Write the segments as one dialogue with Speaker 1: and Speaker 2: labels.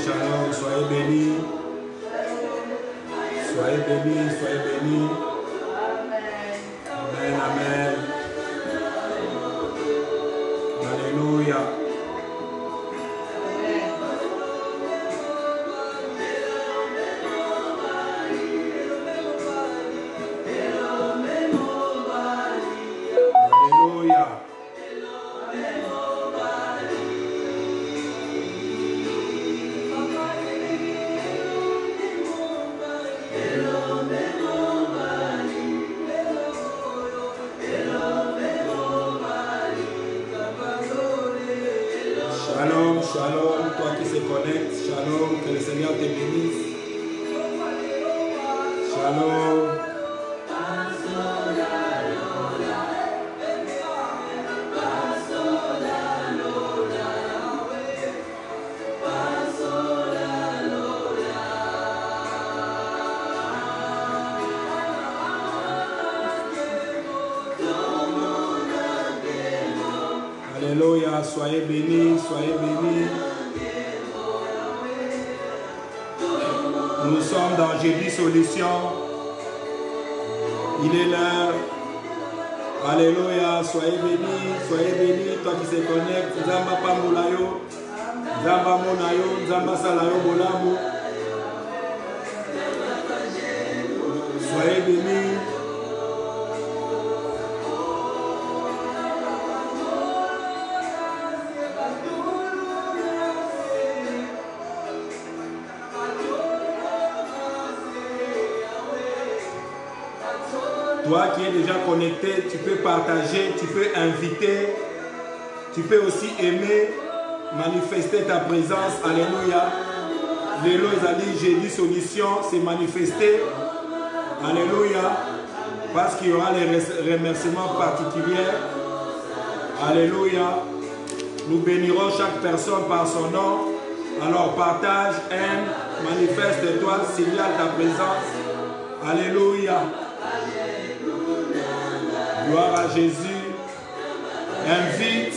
Speaker 1: shalom, soyez bénis. Soyez bénis, soyez bénis. Amen, amen. Alléluia. Shalom, toi qui se connecte, shalom, que le Seigneur te bénisse. Shalom. Alléluia, soyez bénis, soyez bénis. Nous sommes dans Jeudi Solution. Il est l'heure. Alléluia, soyez bénis, toi qui se connecte. Zamba Pambulayo, Zamba Monayo, Zamba Salayo Bolamu. Soyez bénis. Toi qui es déjà connecté, tu peux partager, tu peux inviter, tu peux aussi aimer, manifester ta présence. Alléluia. Lélo Ezali, Jeudi Solution, c'est manifesté. Alléluia. Parce qu'il y aura les remerciements particuliers. Alléluia. Nous bénirons chaque personne par son nom. Alors partage, aime, manifeste-toi, signale ta présence. Alléluia. Gloire à Jésus. Invite.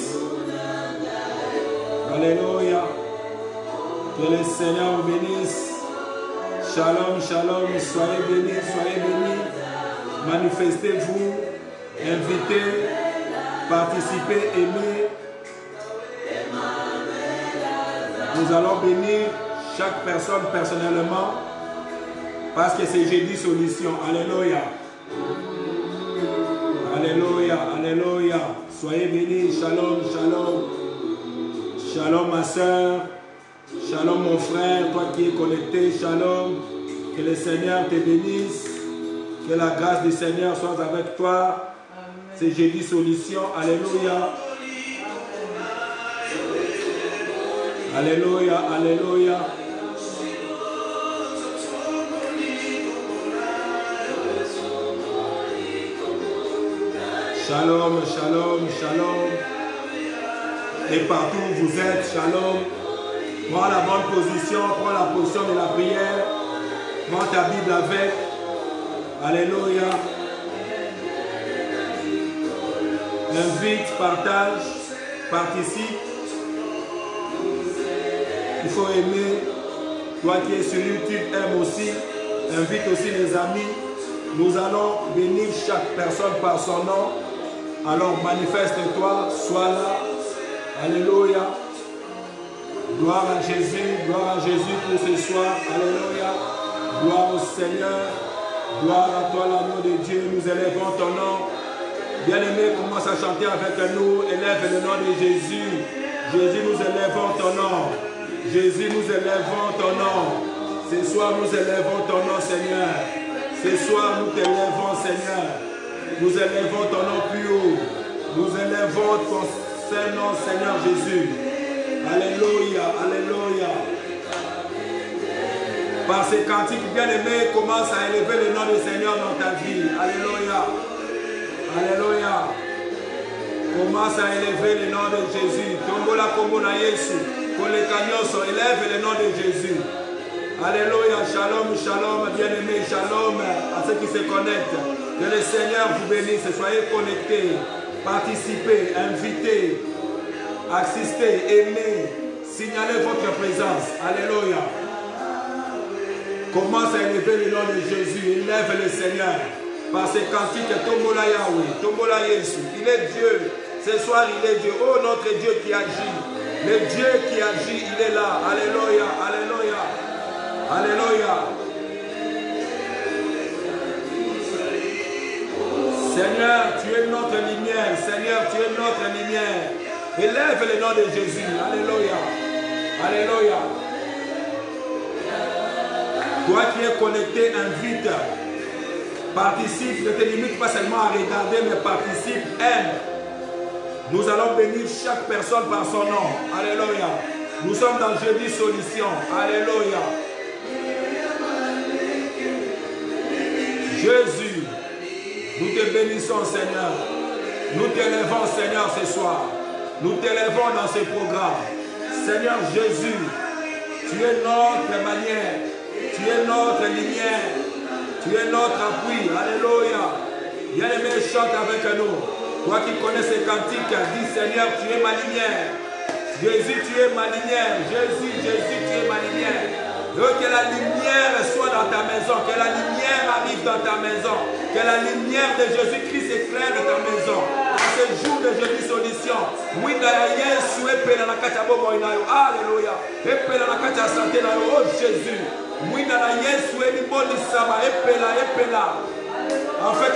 Speaker 1: Alléluia. Que le Seigneur vous bénisse. Shalom, shalom. Soyez bénis, soyez bénis. Manifestez-vous. Invitez. Participez, aimez. Nous allons bénir chaque personne personnellement. Parce que c'est Jeudi Solution. Alléluia. Alléluia, alléluia. Soyez bénis. Shalom, shalom. Shalom ma soeur. Shalom mon frère, toi qui es connecté. Shalom. Que le Seigneur te bénisse. Que la grâce du Seigneur soit avec toi. C'est Jeudi Solution. Alléluia. Alléluia, alléluia. Shalom, shalom, shalom. Et partout où vous êtes, shalom. Prends la bonne position, prends la position de la prière. Prends ta Bible avec. Alléluia. Invite, partage, participe. Il faut aimer. Toi qui es sur YouTube, aime aussi. Invite aussi les amis. Nous allons bénir chaque personne par son nom. Alors manifeste-toi, sois là. Alléluia. Gloire à Jésus pour ce soir. Alléluia. Gloire au Seigneur. Gloire à toi, l'agneau de Dieu. Nous élevons ton nom. Bien-aimé, commence à chanter avec nous. Élève le nom de Jésus. Jésus, nous élevons ton nom. Jésus, nous élevons ton nom. Ce soir, nous élevons ton nom, Seigneur. Ce soir, nous t'élèvons, Seigneur. Nous élevons ton nom plus haut. Nous élevons ton Saint-Nom, Seigneur Jésus. Alléluia, alléluia. Par ces cantiques bien-aimés, commence à élever le nom du Seigneur dans ta vie. Alléluia. Alléluia. Commence à élever le nom de Jésus. Tombola komona Yesu. Kolekagnoso, élève le nom de Jésus. Alléluia. Shalom, shalom, bien-aimés. Shalom à ceux qui se connectent. Que le Seigneur vous bénisse. Soyez connectés. Participez, invitez, assistez, aimez, signalez votre présence. Alléluia. Commence à élever le nom de Jésus. Élève le Seigneur. Par ses cantiques, Tombola Yahweh, Tombola Yesu. Il est Dieu. Ce soir, il est Dieu. Oh, notre Dieu qui agit. Le Dieu qui agit, il est là. Alléluia. Alléluia. Alléluia. Seigneur, tu es notre lumière. Seigneur, tu es notre lumière. Élève le nom de Jésus. Alléluia. Alléluia. Toi qui es connecté, invite. Participe. Ne te limite pas seulement à regarder, mais participe. Aime. Nous allons bénir chaque personne par son nom. Alléluia. Nous sommes dans Jeudi Solution. Alléluia. Jésus, nous te bénissons, Seigneur. Nous t'élèvons, Seigneur, ce soir. Nous t'élèvons dans ce programme. Seigneur Jésus, tu es notre manière. Tu es notre lumière. Tu es notre appui. Alléluia. Bien-aimé, chante avec nous. Toi qui connais ces cantiques, dis Seigneur, tu es ma lumière. Jésus, tu es ma lumière. Jésus, Jésus, tu es ma lumière. Que la lumière soit dans ta maison. Que la lumière arrive dans ta maison. Que la lumière de Jésus-Christ éclaire ta maison. En ce jour de Jeudi Solution. Alléluia. Epela na kati ya santé na yo. Oh Jésus. Mwina na Yesu eliboli sama. Epela, epela. En fait,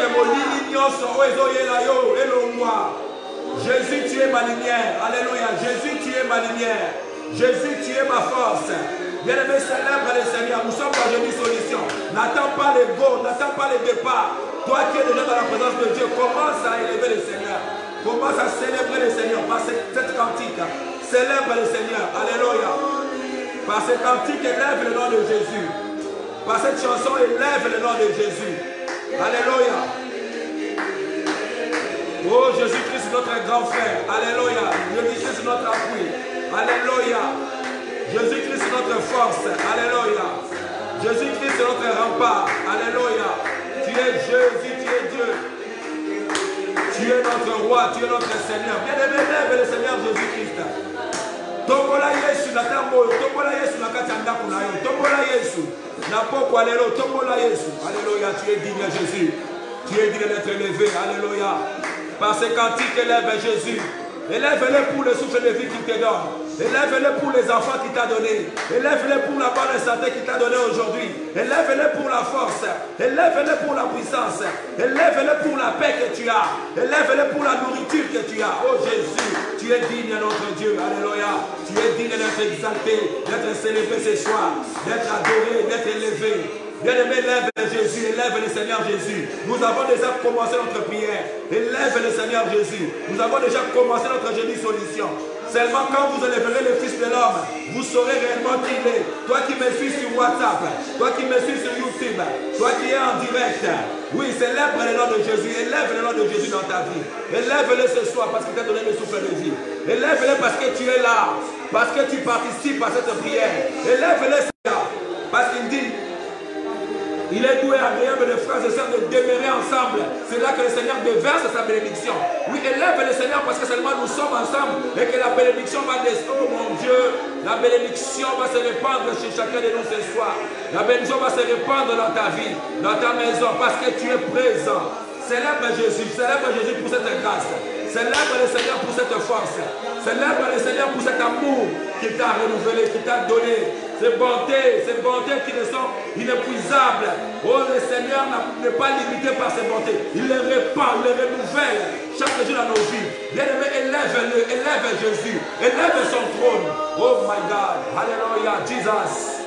Speaker 1: Jésus, tu es ma lumière. Alléluia. Jésus, tu es ma lumière. Jésus, tu es ma force. Bien-aimé, célèbre le Seigneur. Nous sommes dans une solution. N'attends pas les go, n'attends pas les départs. Toi qui es déjà dans la présence de Dieu, commence à élever le Seigneur. Commence à célébrer le Seigneur par cette cantique. Célèbre le Seigneur. Alléluia. Par cette cantique, élève le nom de Jésus. Par cette chanson, élève le nom de Jésus. Alléluia. Oh, Jésus-Christ, notre grand frère. Alléluia. Jésus-Christ, notre appui. Alléluia. Jésus-Christ, notre force. Alléluia. Jésus-Christ, notre rempart. Alléluia. Tu es Jésus, tu es Dieu. Tu es notre roi, tu es notre Seigneur. Bien-aimé, lève le Seigneur Jésus-Christ. Tombola Yesu na tamboyo, tombola Yesu na kati ya ndako na yo, tombola Yesu na poko alléluia, tombola Yesu. Alléluia, tu es digne Jésus. Tu es digne d'être élevé. Alléluia. Par ces cantiques, élève Jésus. Élève-le pour le souffle de vie qu'il te donne. Élève-le pour les enfants qu'il t'a donné. Élève-le pour la bonne santé qu'il t'a donnée aujourd'hui. Élève-le pour la force. Élève-le pour la puissance. Élève-le pour la paix que tu as. Élève-le pour la nourriture que tu as. Oh Jésus, tu es digne notre Dieu. Alléluia. Tu es digne d'être exalté, d'être célébré ce soir, d'être adoré, d'être élevé. Bien-aimé, élève Jésus, élève le Seigneur Jésus. Nous avons déjà commencé notre prière. Élève le Seigneur Jésus. Nous avons déjà commencé notre Jeudi Solution. Seulement quand vous élèverez le Fils de l'homme, vous saurez réellement qui il est. Toi qui me suis sur WhatsApp, toi qui me suis sur YouTube, toi qui es en direct. Oui, célèbre le nom de Jésus. Élève le nom de Jésus dans ta vie. Élève-le ce soir parce qu'il t'a donné le souffle de vie. Élève-le parce que tu es là. Parce que tu participes à cette prière. Élève-le Seigneur. Parce qu'il dit, il est doux et agréable de frères et sœurs de demeurer ensemble. C'est là que le Seigneur déverse sa bénédiction. Oui, élève le Seigneur parce que seulement nous sommes ensemble et que la bénédiction va descendre. Oh mon Dieu, la bénédiction va se répandre chez chacun de nous ce soir. La bénédiction va se répandre dans ta vie, dans ta maison, parce que tu es présent. Célèbre Jésus pour cette grâce. Célèbre le Seigneur pour cette force. Célèbre le Seigneur pour cet amour qu'il t'a renouvelé, qu'il t'a donné. Ces bontés qui ne sont inépuisables. Oh, le Seigneur n'est pas limité par ses bontés. Il les répand, il les renouvelle chaque jour dans nos vies. Bien-aimé, élève-le, élève Jésus. Élève son trône. Oh my God. Hallelujah, Jesus.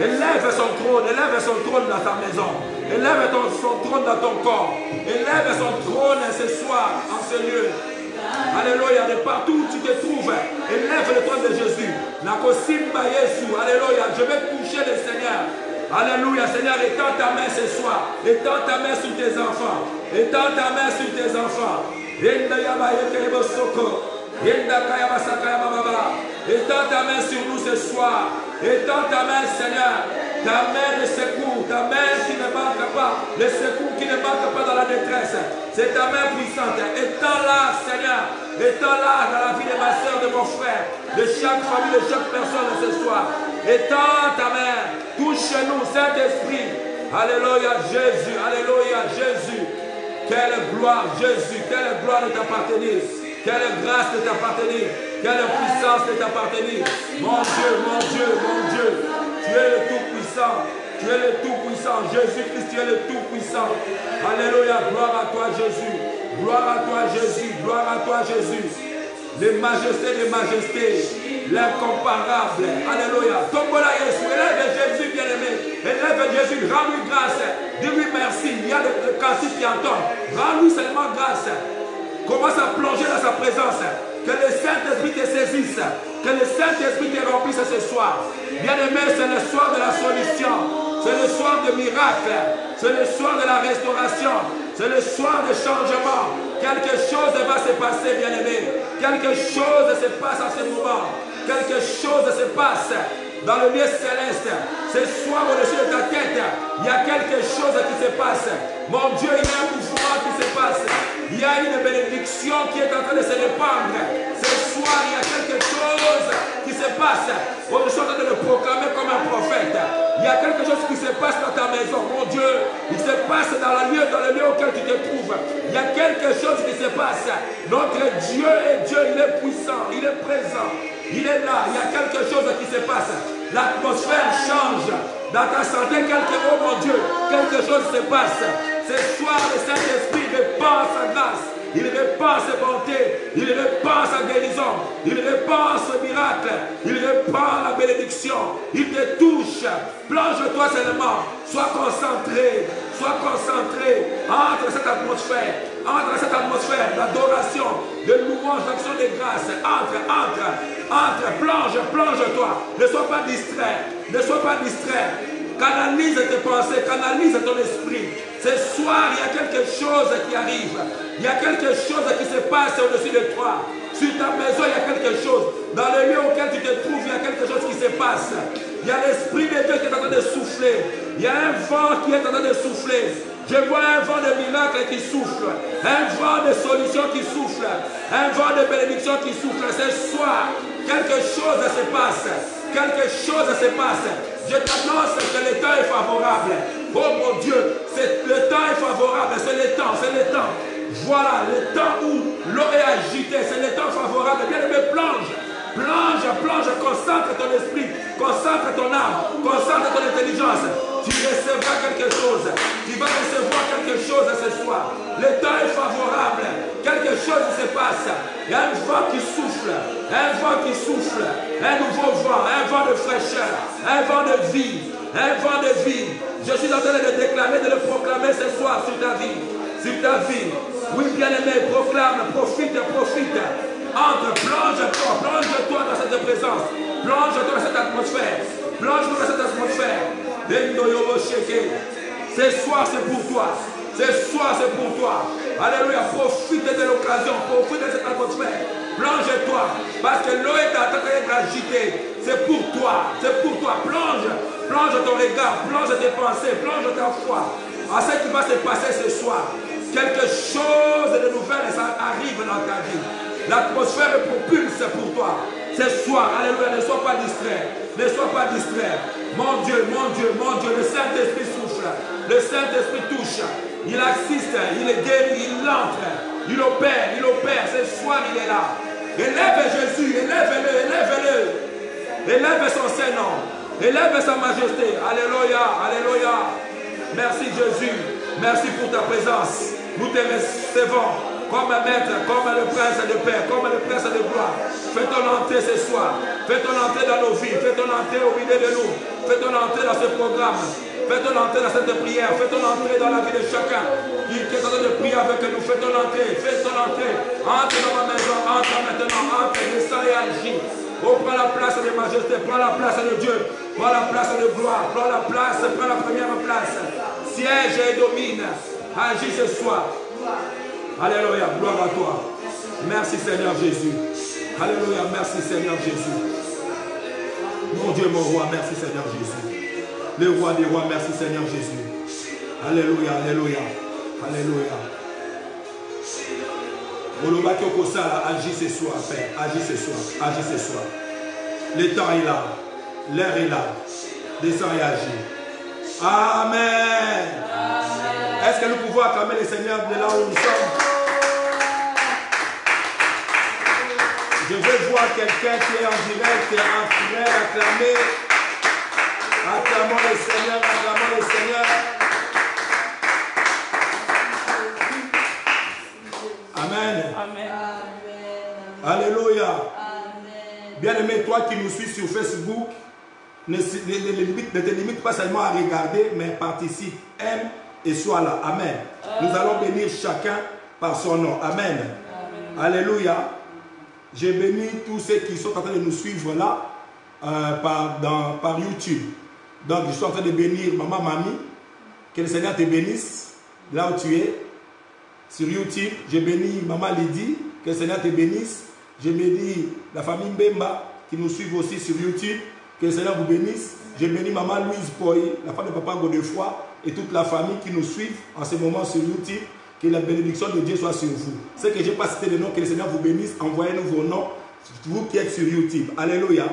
Speaker 1: Élève son trône dans ta maison. Élève son trône dans ton corps. Élève son trône ce soir, en ce lieu. Alléluia, de partout où tu te trouves, élève le trône de Jésus. Alléluia, je vais toucher le Seigneur. Alléluia, Seigneur, étends ta main ce soir. Étends ta main sur tes enfants. Étends ta main sur tes enfants. Étends ta main sur nous ce soir. Étends ta main, Seigneur. Ta main de secours, ta main qui ne manque pas, le secours qui ne manque pas dans la détresse. C'est ta main puissante. Étends-la, Seigneur. Étends-la dans la vie de ma soeur, de mon frère, de chaque famille, de chaque personne ce soir. Étends ta main. Touche-nous, Saint-Esprit. Alléluia, Jésus. Alléluia, Jésus. Quelle gloire, Jésus. Quelle gloire de t'appartenir. Quelle grâce de t'appartenir. Quelle puissance de t'appartenir. Mon Dieu, mon Dieu, mon Dieu. Tu es le Tout-Puissant. Tu es le Tout-Puissant. Jésus-Christ, tu es le Tout-Puissant. Alléluia. Gloire à toi, Jésus. Gloire à toi, Jésus. Gloire à toi, Jésus. Les majestés des majestés. L'incomparable. Alléluia. Tombola Jésus. Élève Jésus, bien-aimé. Élève Jésus. Rends-lui grâce. Dis-lui merci. Il y a des cantiques qui entendent. Rends-lui seulement grâce. Commence à plonger dans sa présence. Que le Saint-Esprit te saisisse. Que le Saint-Esprit te remplisse ce soir. Bien-aimé, c'est le soir de la solution. C'est le soir de miracle. C'est le soir de la restauration. C'est le soir de changement. Quelque chose va se passer, bien-aimé. Quelque chose se passe à ce moment. Quelque chose se passe dans le lieu céleste. Ce soir, au-dessus de ta tête, il y a quelque chose qui se passe. Mon Dieu, il y a un mouvement qui se passe. Il y a une bénédiction qui est en train de se répandre. Ce soir, il y a quelque chose qui se passe. On est en train de le proclamer comme un prophète. Il y a quelque chose qui se passe dans ta maison. Mon Dieu, il se passe dans le lieu auquel tu te trouves. Il y a quelque chose qui se passe. Notre Dieu est Dieu, il est puissant, il est présent. Il est là, il y a quelque chose qui se passe. L'atmosphère change. Dans ta santé, oh mon Dieu, quelque chose se passe. Ce soir, le Saint-Esprit répand sa grâce. Il répand sa bonté. Il répand sa guérison. Il répand ce miracle. Il répand la bénédiction. Il te touche. Plonge-toi seulement. Sois concentré. Sois concentré. Entre cette atmosphère. Entre cette atmosphère d'adoration, de louange, d'action de grâce. Entre. Plonge-toi. Ne sois pas distrait. Ne sois pas distrait. Canalise tes pensées, canalise ton esprit. Ce soir, il y a quelque chose qui arrive. Il y a quelque chose qui se passe au-dessus de toi. Sur ta maison, il y a quelque chose. Dans le lieu auquel tu te trouves, il y a quelque chose qui se passe. Il y a l'Esprit de Dieu qui est en train de souffler. Il y a un vent qui est en train de souffler. Je vois un vent de miracle qui souffle. Un vent de solution qui souffle. Un vent de bénédiction qui souffle. Ce soir, quelque chose se passe. Quelque chose se passe. Je t'annonce que le temps est favorable. Oh mon Dieu, le temps est favorable. C'est le temps, c'est le temps. Voilà, le temps où l'eau est agitée. C'est le temps favorable. Bien-aimé, plonge. Plonge, concentre ton esprit, concentre ton âme, concentre ton intelligence. Tu recevras quelque chose. Tu vas recevoir quelque chose ce soir. Le temps est favorable. Quelque chose se passe. Il y a un vent qui souffle. Un vent qui souffle. Un nouveau vent. Un vent de fraîcheur. Un vent de vie. Un vent de vie. Je suis en train de le déclarer, de le proclamer ce soir sur ta vie. Sur ta vie. Oui, bien-aimé, proclame, profite. Entre, plonge-toi dans cette présence. Plonge-toi dans cette atmosphère. Plonge-toi dans cette atmosphère. Ce soir, c'est pour toi. Ce soir, c'est pour toi. Alléluia. Profite de l'occasion. Profite de cette atmosphère. Plonge-toi. Parce que l'eau est en train d'agiter. C'est pour toi. C'est pour toi. Plonge ton regard. Plonge tes pensées. Plonge ta foi. À ce qui va se passer ce soir. Quelque chose de nouvel arrive dans ta vie. L'atmosphère propulse pour toi. Ce soir, alléluia, ne sois pas distrait. Ne sois pas distrait. Mon Dieu, le Saint-Esprit souffle. Le Saint-Esprit touche. Il assiste, il est guéri, il entre. Il opère. Ce soir, il est là. Élève Jésus, élève-le. Élève son Saint-Nom. Élève sa majesté. Alléluia. Merci Jésus. Merci pour ta présence. Nous te recevons comme un maître, comme le prince de paix, comme le prince de gloire. Fais ton entrée ce soir. Fais ton entrée dans nos vies. Fais ton entrée au milieu de nous. Fais ton entrée dans ce programme. Fais ton entrée dans cette prière. Fais ton entrée dans la vie de chacun qui est en train de prier avec nous. Fais ton entrée. Entre dans ma maison. Entre maintenant. Entre, descends et agis. Oh, prends la place de majesté. Prends la place de Dieu. Prends la place de gloire. Prends la première place. Siège et domine. Agis ce soir. Alléluia, gloire à toi. Merci Seigneur Jésus. Alléluia, merci Seigneur Jésus. Mon Dieu, mon roi, merci Seigneur Jésus. le roi des rois. Merci Seigneur Jésus. Alléluia, alléluia, alléluia. Agis ce soir, Père. Agis ce soir, agis ce soir. Le temps est là, l'air est là. Descends et agis. Amen. Est-ce que nous pouvons acclamer le Seigneur de là où nous sommes? Je veux voir quelqu'un qui est en direct, en train d'acclamer. Acclamons le Seigneur, acclamons le Seigneur. Amen. Amen. Alléluia. Bien-aimé, toi qui nous suis sur Facebook, ne te limite pas seulement à regarder, mais participe, aime et sois là. Amen. Nous allons bénir chacun par son nom. Amen. Alléluia. Je bénis tous ceux qui sont en train de nous suivre là par YouTube. Donc je suis en train de bénir maman, mamie. Que le Seigneur te bénisse là où tu es. Sur YouTube, je bénis maman Lydie. Que le Seigneur te bénisse. Je bénis la famille Mbemba qui nous suivent aussi sur YouTube. Que le Seigneur vous bénisse. Je bénis maman Louise Poy, la femme de papa Godefroy et toute la famille qui nous suivent en ce moment sur YouTube. Que la bénédiction de Dieu soit sur vous. Ce que je n'ai pas cité les noms, que le Seigneur vous bénisse. Envoyez-nous vos noms, vous qui êtes sur YouTube. Alléluia.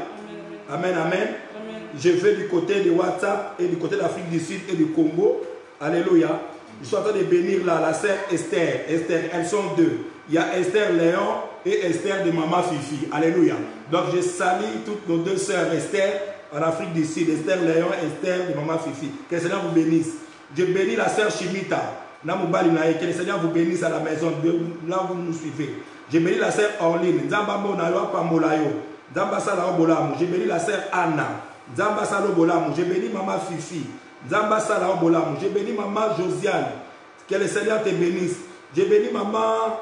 Speaker 1: Amen, amen. Amen. Je vais du côté de WhatsApp et du côté d'Afrique du Sud et du Congo. Alléluia. Je suis en train de bénir là la sœur Esther. Esther, elles sont deux. Il y a Esther Léon et Esther de Maman Fifi. Alléluia. Donc je salue toutes nos deux sœurs Esther en Afrique du Sud. Esther Léon et Esther de Maman Fifi. Que le Seigneur vous bénisse. Je bénis la sœur Chimita. Que le Seigneur vous bénisse à la maison là où vous nous suivez. Je bénis la sœur Orline. Je bénis la sœur Anna. Je bénis maman Fifi. Je bénis maman Josiane. Que le Seigneur te bénisse. Je bénis maman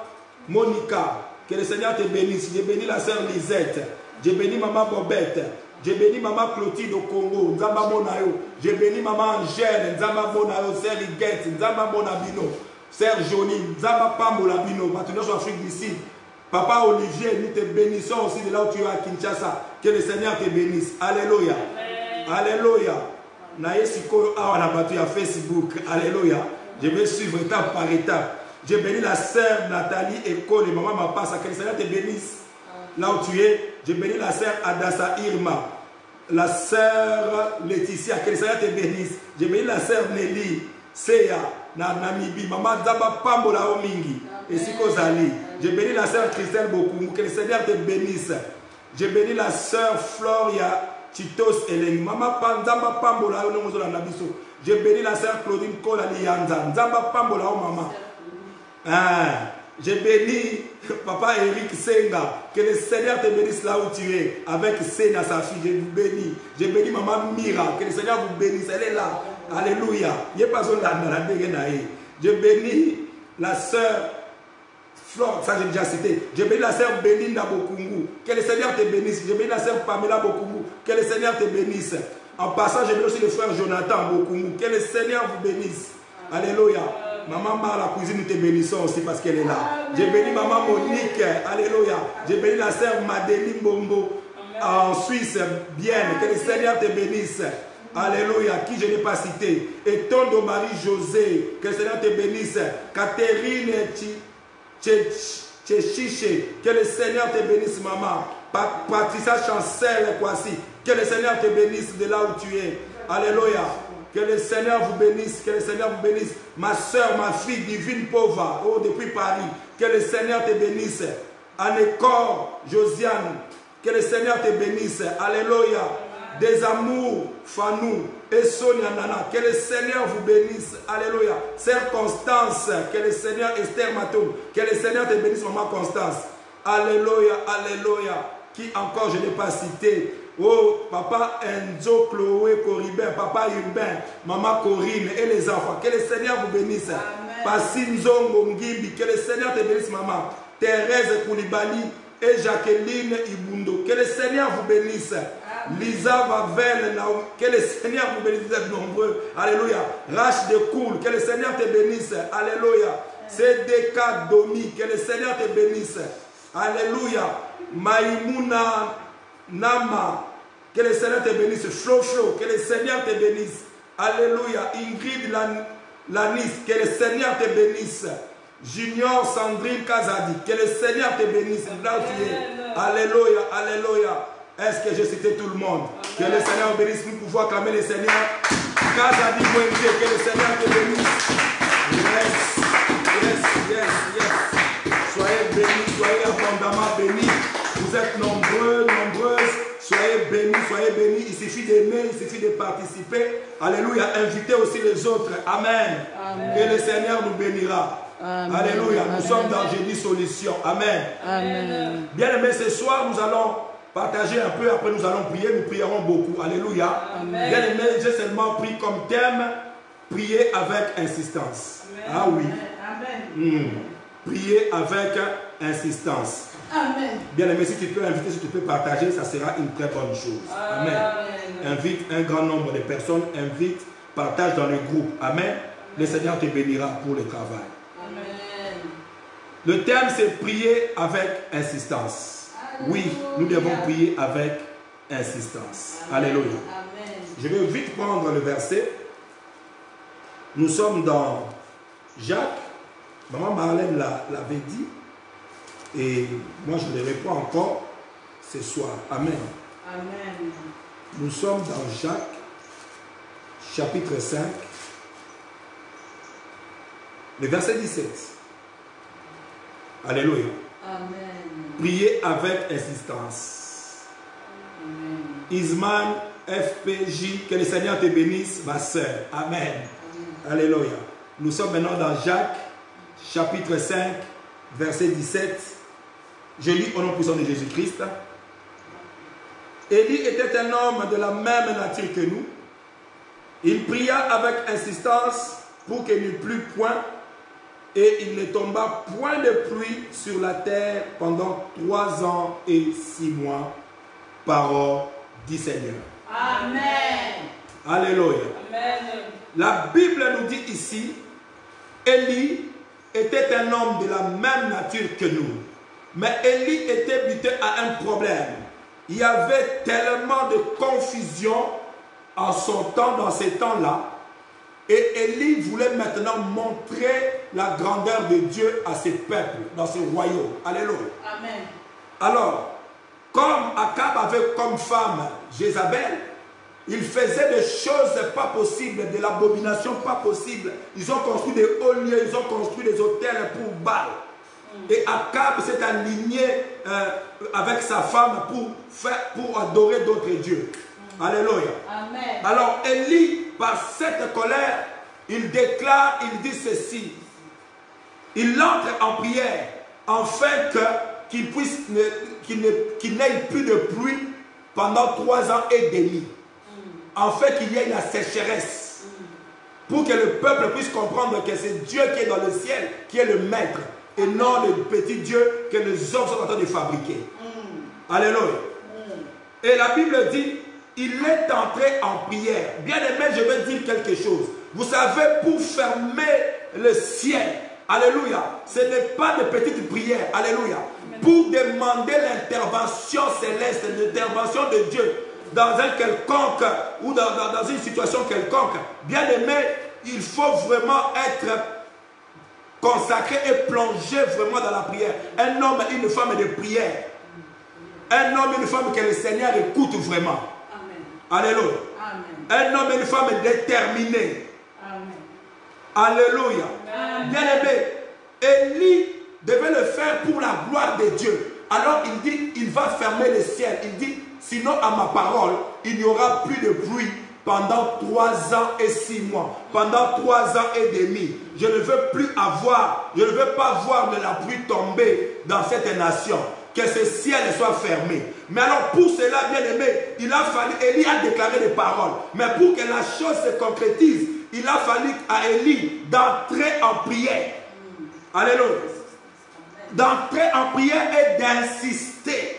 Speaker 1: Monica. Que le Seigneur te bénisse. Je bénis la sœur Lisette. Je bénis maman Bobette. Je bénis maman Clotilde au Congo, Nzamba Bonayo. Je bénis maman Angèle, Nzamba Bonayo, sœur Liguette, Nzamba Bonabino, sœur Jolie, Nzamba Pambolabino, maintenant sur Afrique du Sud. Papa Olivier, nous te bénissons aussi de là où tu es à Kinshasa. Que le Seigneur te bénisse. Alléluia. Alléluia. Naye Sikoyo Awana battu à Facebook. Alléluia. Je vais suivre étape par étape. Je bénis la sœur Nathalie École et maman Mapassa. Que le Seigneur te bénisse. Là où tu es, je bénis la sœur Adassa Irma, la sœur Laetitia, que le Seigneur te bénisse. Je bénis la sœur Nelly, Seya, Namibie, maman Zaba Pambola Omingi, et Sikozali. Je bénis la sœur Christelle Bokoum, que le Seigneur te bénisse. Je bénis la sœur Floria Chitos Hélène, maman Zaba Pambola Omingi. Je bénis la sœur Claudine Kola Lianza, Zaba Pambola Maman. Je bénis papa Eric Senga, que le Seigneur te bénisse là où tu es, avec Sena sa fille, je vous bénis. Je bénis maman Mira, que le Seigneur vous bénisse, elle est là. Alléluia. Je bénis la sœur Flore, ça j'ai déjà cité. Je bénis la sœur Belinda Bokungu, que le Seigneur te bénisse. Je bénis la sœur Pamela Bokungu, que le Seigneur te bénisse. En passant, je bénis aussi le frère Jonathan Bokungu, que le Seigneur vous bénisse. Alléluia. Maman Mar, la cuisine, nous te bénissons aussi parce qu'elle est là. J'ai béni maman Monique, alléluia. J'ai béni la sœur Madeleine Bombo en Suisse, bien. Que le Seigneur te bénisse. Alléluia, qui je n'ai pas cité. Et ton mari José, que le Seigneur te bénisse. Catherine Tchéchiche, que le Seigneur te bénisse, maman. Patricia Chancel, Kwasi, que le Seigneur te bénisse de là où tu es. Alléluia. Que le Seigneur vous bénisse, que le Seigneur vous bénisse. Ma soeur, ma fille divine pauvre, oh, depuis Paris, que le Seigneur te bénisse. Anne-Cor, Josiane, que le Seigneur te bénisse. Alléluia. Des amours, Fanou et Sonia Nana, que le Seigneur vous bénisse. Alléluia. Sœur Constance, que le Seigneur, Esther Matou, que le Seigneur te bénisse, maman Constance. Alléluia, alléluia. Qui encore je n'ai pas cité. Oh, papa Enzo, Chloé, Coribin, papa Urbain, maman Corinne et les enfants. Que le Seigneur vous bénisse. Passine Zongo Ngimbi, que le Seigneur te bénisse, maman. Thérèse Koulibaly et Jacqueline Ibundo. Que le Seigneur vous bénisse. Lisa Vavel, que le Seigneur vous bénisse, vous êtes nombreux. Alléluia. Rach de Koul, que le Seigneur te bénisse. Alléluia. CDK Domi, que le Seigneur te bénisse. Alléluia. Maïmouna Nama, que le Seigneur te bénisse. Flo, que le Seigneur te bénisse. Alléluia. Ingrid Lanis, que le Seigneur te bénisse. Junior Sandrine Kazadi, que le Seigneur te bénisse. Là où tu es. Alléluia, alléluia. Est-ce que j'ai cité tout le monde? Que le Seigneur bénisse. Nous pouvons acclamer le Seigneur. Kazadi Mouenté, que le Seigneur te bénisse. Yes. Soyez bénis, soyez abondamment bénis. Vous êtes nombreux, nombreuses. Soyez bénis. Il suffit d'aimer, il suffit de participer. Alléluia. Invitez aussi les autres. Amen. Amen. Et le Seigneur nous bénira. Amen. Alléluia. Nous sommes dans Jeudi Solution. Amen. Amen. Bien aimés, ce soir, nous allons partager un peu. Après, nous allons prier. Nous prierons beaucoup. Alléluia. Amen. Bien aimés, j'ai seulement pris comme thème prier avec insistance. Amen. Ah oui. Amen. Prier avec insistance. Amen. Bien aimé, si tu peux inviter, si tu peux partager, ça sera une très bonne chose. Amen. Invite un grand nombre de personnes, partage dans le groupe. Amen. Le Seigneur te bénira pour le travail. Amen. Le thème, c'est prier avec insistance. Alléluia. Oui, nous devons prier avec insistance. Amen. Alléluia. Amen. Je vais vite prendre le verset. Nous sommes dans Jacques. Maman Marlène l'avait dit. Et moi, je le réponds encore ce soir. Amen. Amen. Nous sommes dans Jacques, chapitre 5, le verset 17. Alléluia. Amen. Priez avec insistance. Amen. Isman, FPJ, que le Seigneur te bénisse, ma soeur. Amen. Amen. Alléluia. Nous sommes maintenant dans Jacques, chapitre 5, verset 17. Je lis au nom puissant de Jésus-Christ. Élie était un homme de la même nature que nous. Il pria avec insistance pour qu'il n'y eût plus point, et il ne tomba point de pluie sur la terre pendant 3 ans et 6 mois. Parole du Seigneur. Amen. Alléluia. Amen. La Bible nous dit ici, Élie était un homme de la même nature que nous. Mais Élie était buté à un problème. Il y avait tellement de confusion en son temps, dans ces temps-là. Et Élie voulait maintenant montrer la grandeur de Dieu à ses peuples, dans ce royaume. Alléluia. Amen. Alors, comme Akab avait comme femme Jézabel, il faisait des choses pas possibles, de l'abomination pas possible. Ils ont construit des hauts lieux, ils ont construit des hôtels pour Baal. Et Akab s'est aligné avec sa femme pour adorer d'autres dieux. Alléluia. Amen. Alors Élie, par cette colère, il déclare, il dit ceci. Il entre en prière afin qu'il puisse qu'il n'ait plus de pluie pendant 3 ans et demi. Afin qu'il y ait la sécheresse. Pour que le peuple puisse comprendre que c'est Dieu qui est dans le ciel, qui est le maître. Et non le petit Dieu que les hommes sont en train de fabriquer. Alléluia. Et la Bible dit, il est entré en prière. Bien aimé, je vais dire quelque chose. Vous savez, pour fermer le ciel, alléluia, ce n'est pas de petites prières, alléluia. Pour demander l'intervention céleste, l'intervention de Dieu dans un quelconque, ou dans une situation quelconque, bien aimé, il faut vraiment être consacré et plongé vraiment dans la prière. Un homme et une femme de prière. Un homme et une femme que le Seigneur écoute vraiment. Amen. Alléluia. Amen. Un homme et une femme déterminés. Amen. Alléluia. Amen. Bien aimé, Élie devait le faire pour la gloire de Dieu. Alors il dit, il va fermer le ciel. Il dit, sinon à ma parole, il n'y aura plus de pluie pendant 3 ans et 6 mois. Pendant 3 ans et demi. Je ne veux plus avoir, je ne veux pas voir de la pluie tomber dans cette nation. Que ce ciel soit fermé. Mais alors pour cela, bien aimé, il a fallu, Élie a déclaré des paroles. Mais pour que la chose se concrétise, il a fallu à Élie d'entrer en prière. Alléluia. D'entrer en prière et d'insister.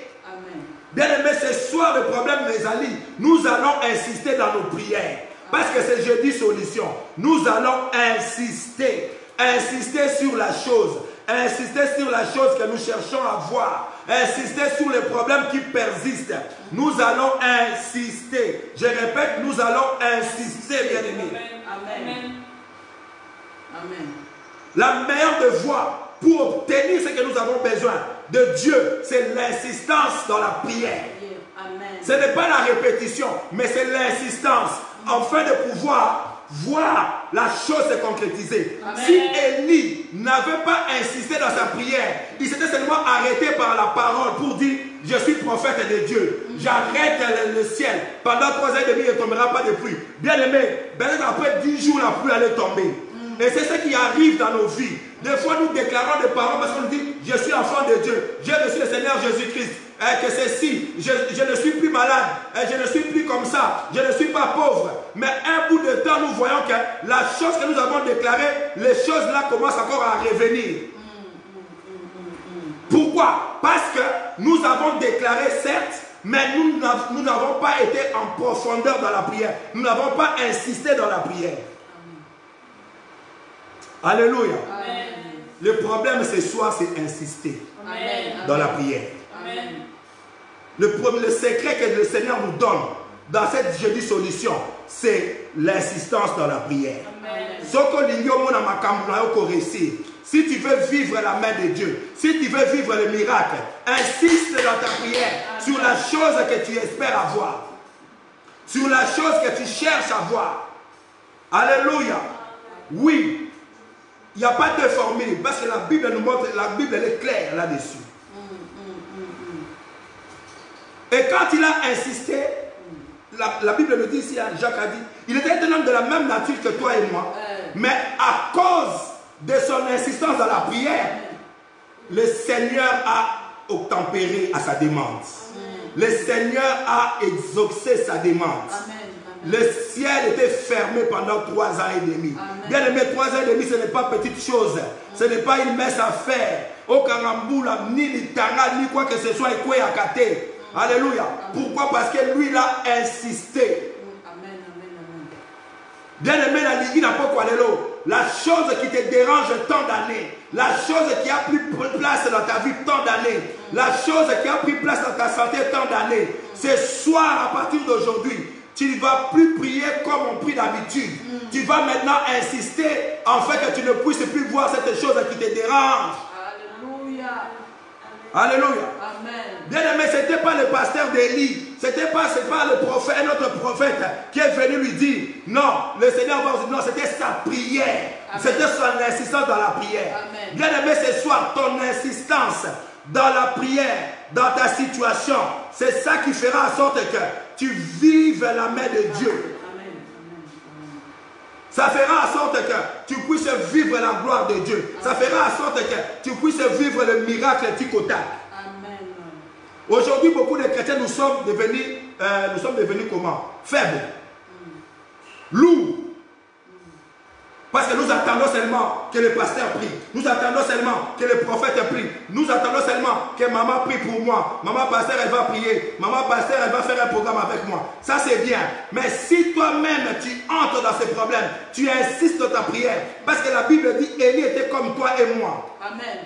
Speaker 1: Bien aimé, ce soir, le problème, mes amis, nous allons insister dans nos prières. Parce que c'est jeudi solution. Nous allons insister. Insister sur la chose. Insister sur la chose que nous cherchons à voir. insister sur les problèmes qui persistent. Nous allons insister. Je répète, nous allons insister, bien-aimés.
Speaker 2: Amen. Amen.
Speaker 1: La meilleure des voies pour obtenir ce que nous avons besoin de Dieu, c'est l'insistance dans la prière.
Speaker 2: Amen.
Speaker 1: Ce n'est pas la répétition, mais c'est l'insistance, afin de pouvoir voir la chose se concrétiser.
Speaker 2: Amen.
Speaker 1: Si Élie n'avait pas insisté dans sa prière, il s'était seulement arrêté par la parole pour dire « Je suis prophète de Dieu, j'arrête le ciel, pendant 3 ans et demi il ne tombera pas de pluie. » Bien aimé, après 10 jours la pluie allait tomber. Et c'est ce qui arrive dans nos vies. Des fois nous déclarons des paroles parce qu'on nous dit « Je suis enfant de Dieu, j'ai reçu le Seigneur Jésus-Christ. » Que ceci, je ne suis plus malade, je ne suis plus comme ça, je ne suis pas pauvre. Mais un bout de temps, nous voyons que la chose que nous avons déclarée, les choses là commencent encore à revenir. Pourquoi? Parce que nous avons déclaré certes, mais nous n'avons pas été en profondeur dans la prière. Nous n'avons pas insisté dans la prière. Alléluia.
Speaker 2: Amen.
Speaker 1: Le problème ce soir, c'est insister dans la prière.
Speaker 2: Amen.
Speaker 1: Le secret que le Seigneur nous donne dans cette jeudi solution, c'est l'insistance dans la prière. Si tu veux vivre la main de Dieu, si tu veux vivre le miracle, insiste dans ta prière sur la chose que tu espères avoir, sur la chose que tu cherches à voir. Alléluia. Oui, il n'y a pas de formule parce que la Bible nous montre, la Bible elle est claire là-dessus. Et quand il a insisté, la Bible nous dit ici, Jacques a dit, il était un homme de la même nature que toi et moi, mais à cause de son insistance dans la prière, le Seigneur a obtempéré à sa demande. Le Seigneur a exaucé sa demande. Le ciel était fermé pendant 3 ans et demi. Bien aimé, 3 ans et demi, ce n'est pas petite chose. Ce n'est pas une messe à faire. Au Karamboula, ni l'Itanga, ni quoi que ce soit, et quoi à Kate. Alléluia. Pourquoi? Parce que lui, il a insisté. Bien aimé, la Ligue n'a pas quoi la chose qui te dérange tant d'années, la chose qui a pris place dans ta vie tant d'années, la chose qui a pris place dans ta santé tant d'années, ce soir, à partir d'aujourd'hui, tu ne vas plus prier comme on prie d'habitude. Tu vas maintenant insister en fait que tu ne puisses plus voir cette chose qui te dérange.
Speaker 2: Alléluia.
Speaker 1: Alléluia.
Speaker 2: Amen.
Speaker 1: Bien aimé, ce n'était pas le pasteur d'Élie, ce n'était pas le prophète, un autre prophète qui est venu lui dire, non, le Seigneur va vous dire, non, c'était sa prière, c'était son insistance dans la prière.
Speaker 2: Amen.
Speaker 1: Bien aimé, ce soir, ton insistance dans la prière, dans ta situation, c'est ça qui fera en sorte que tu vives la main de Dieu. Ça fera en sorte que tu puisses vivre la gloire de Dieu. Ça fera en sorte que tu puisses vivre le miracle tic-au-tac. Aujourd'hui, beaucoup de chrétiens, nous sommes devenus comment? Faibles. Lourds. Parce que nous attendons seulement que le pasteur prie. Nous attendons seulement que le prophète prie. Nous attendons seulement que maman prie pour moi. Maman pasteur, elle va prier. Maman pasteur, elle va faire un programme avec moi. Ça, c'est bien. Mais si toi-même, tu entres dans ces problèmes, tu insistes dans ta prière. Parce que la Bible dit, Élie était comme toi et moi.
Speaker 2: Amen.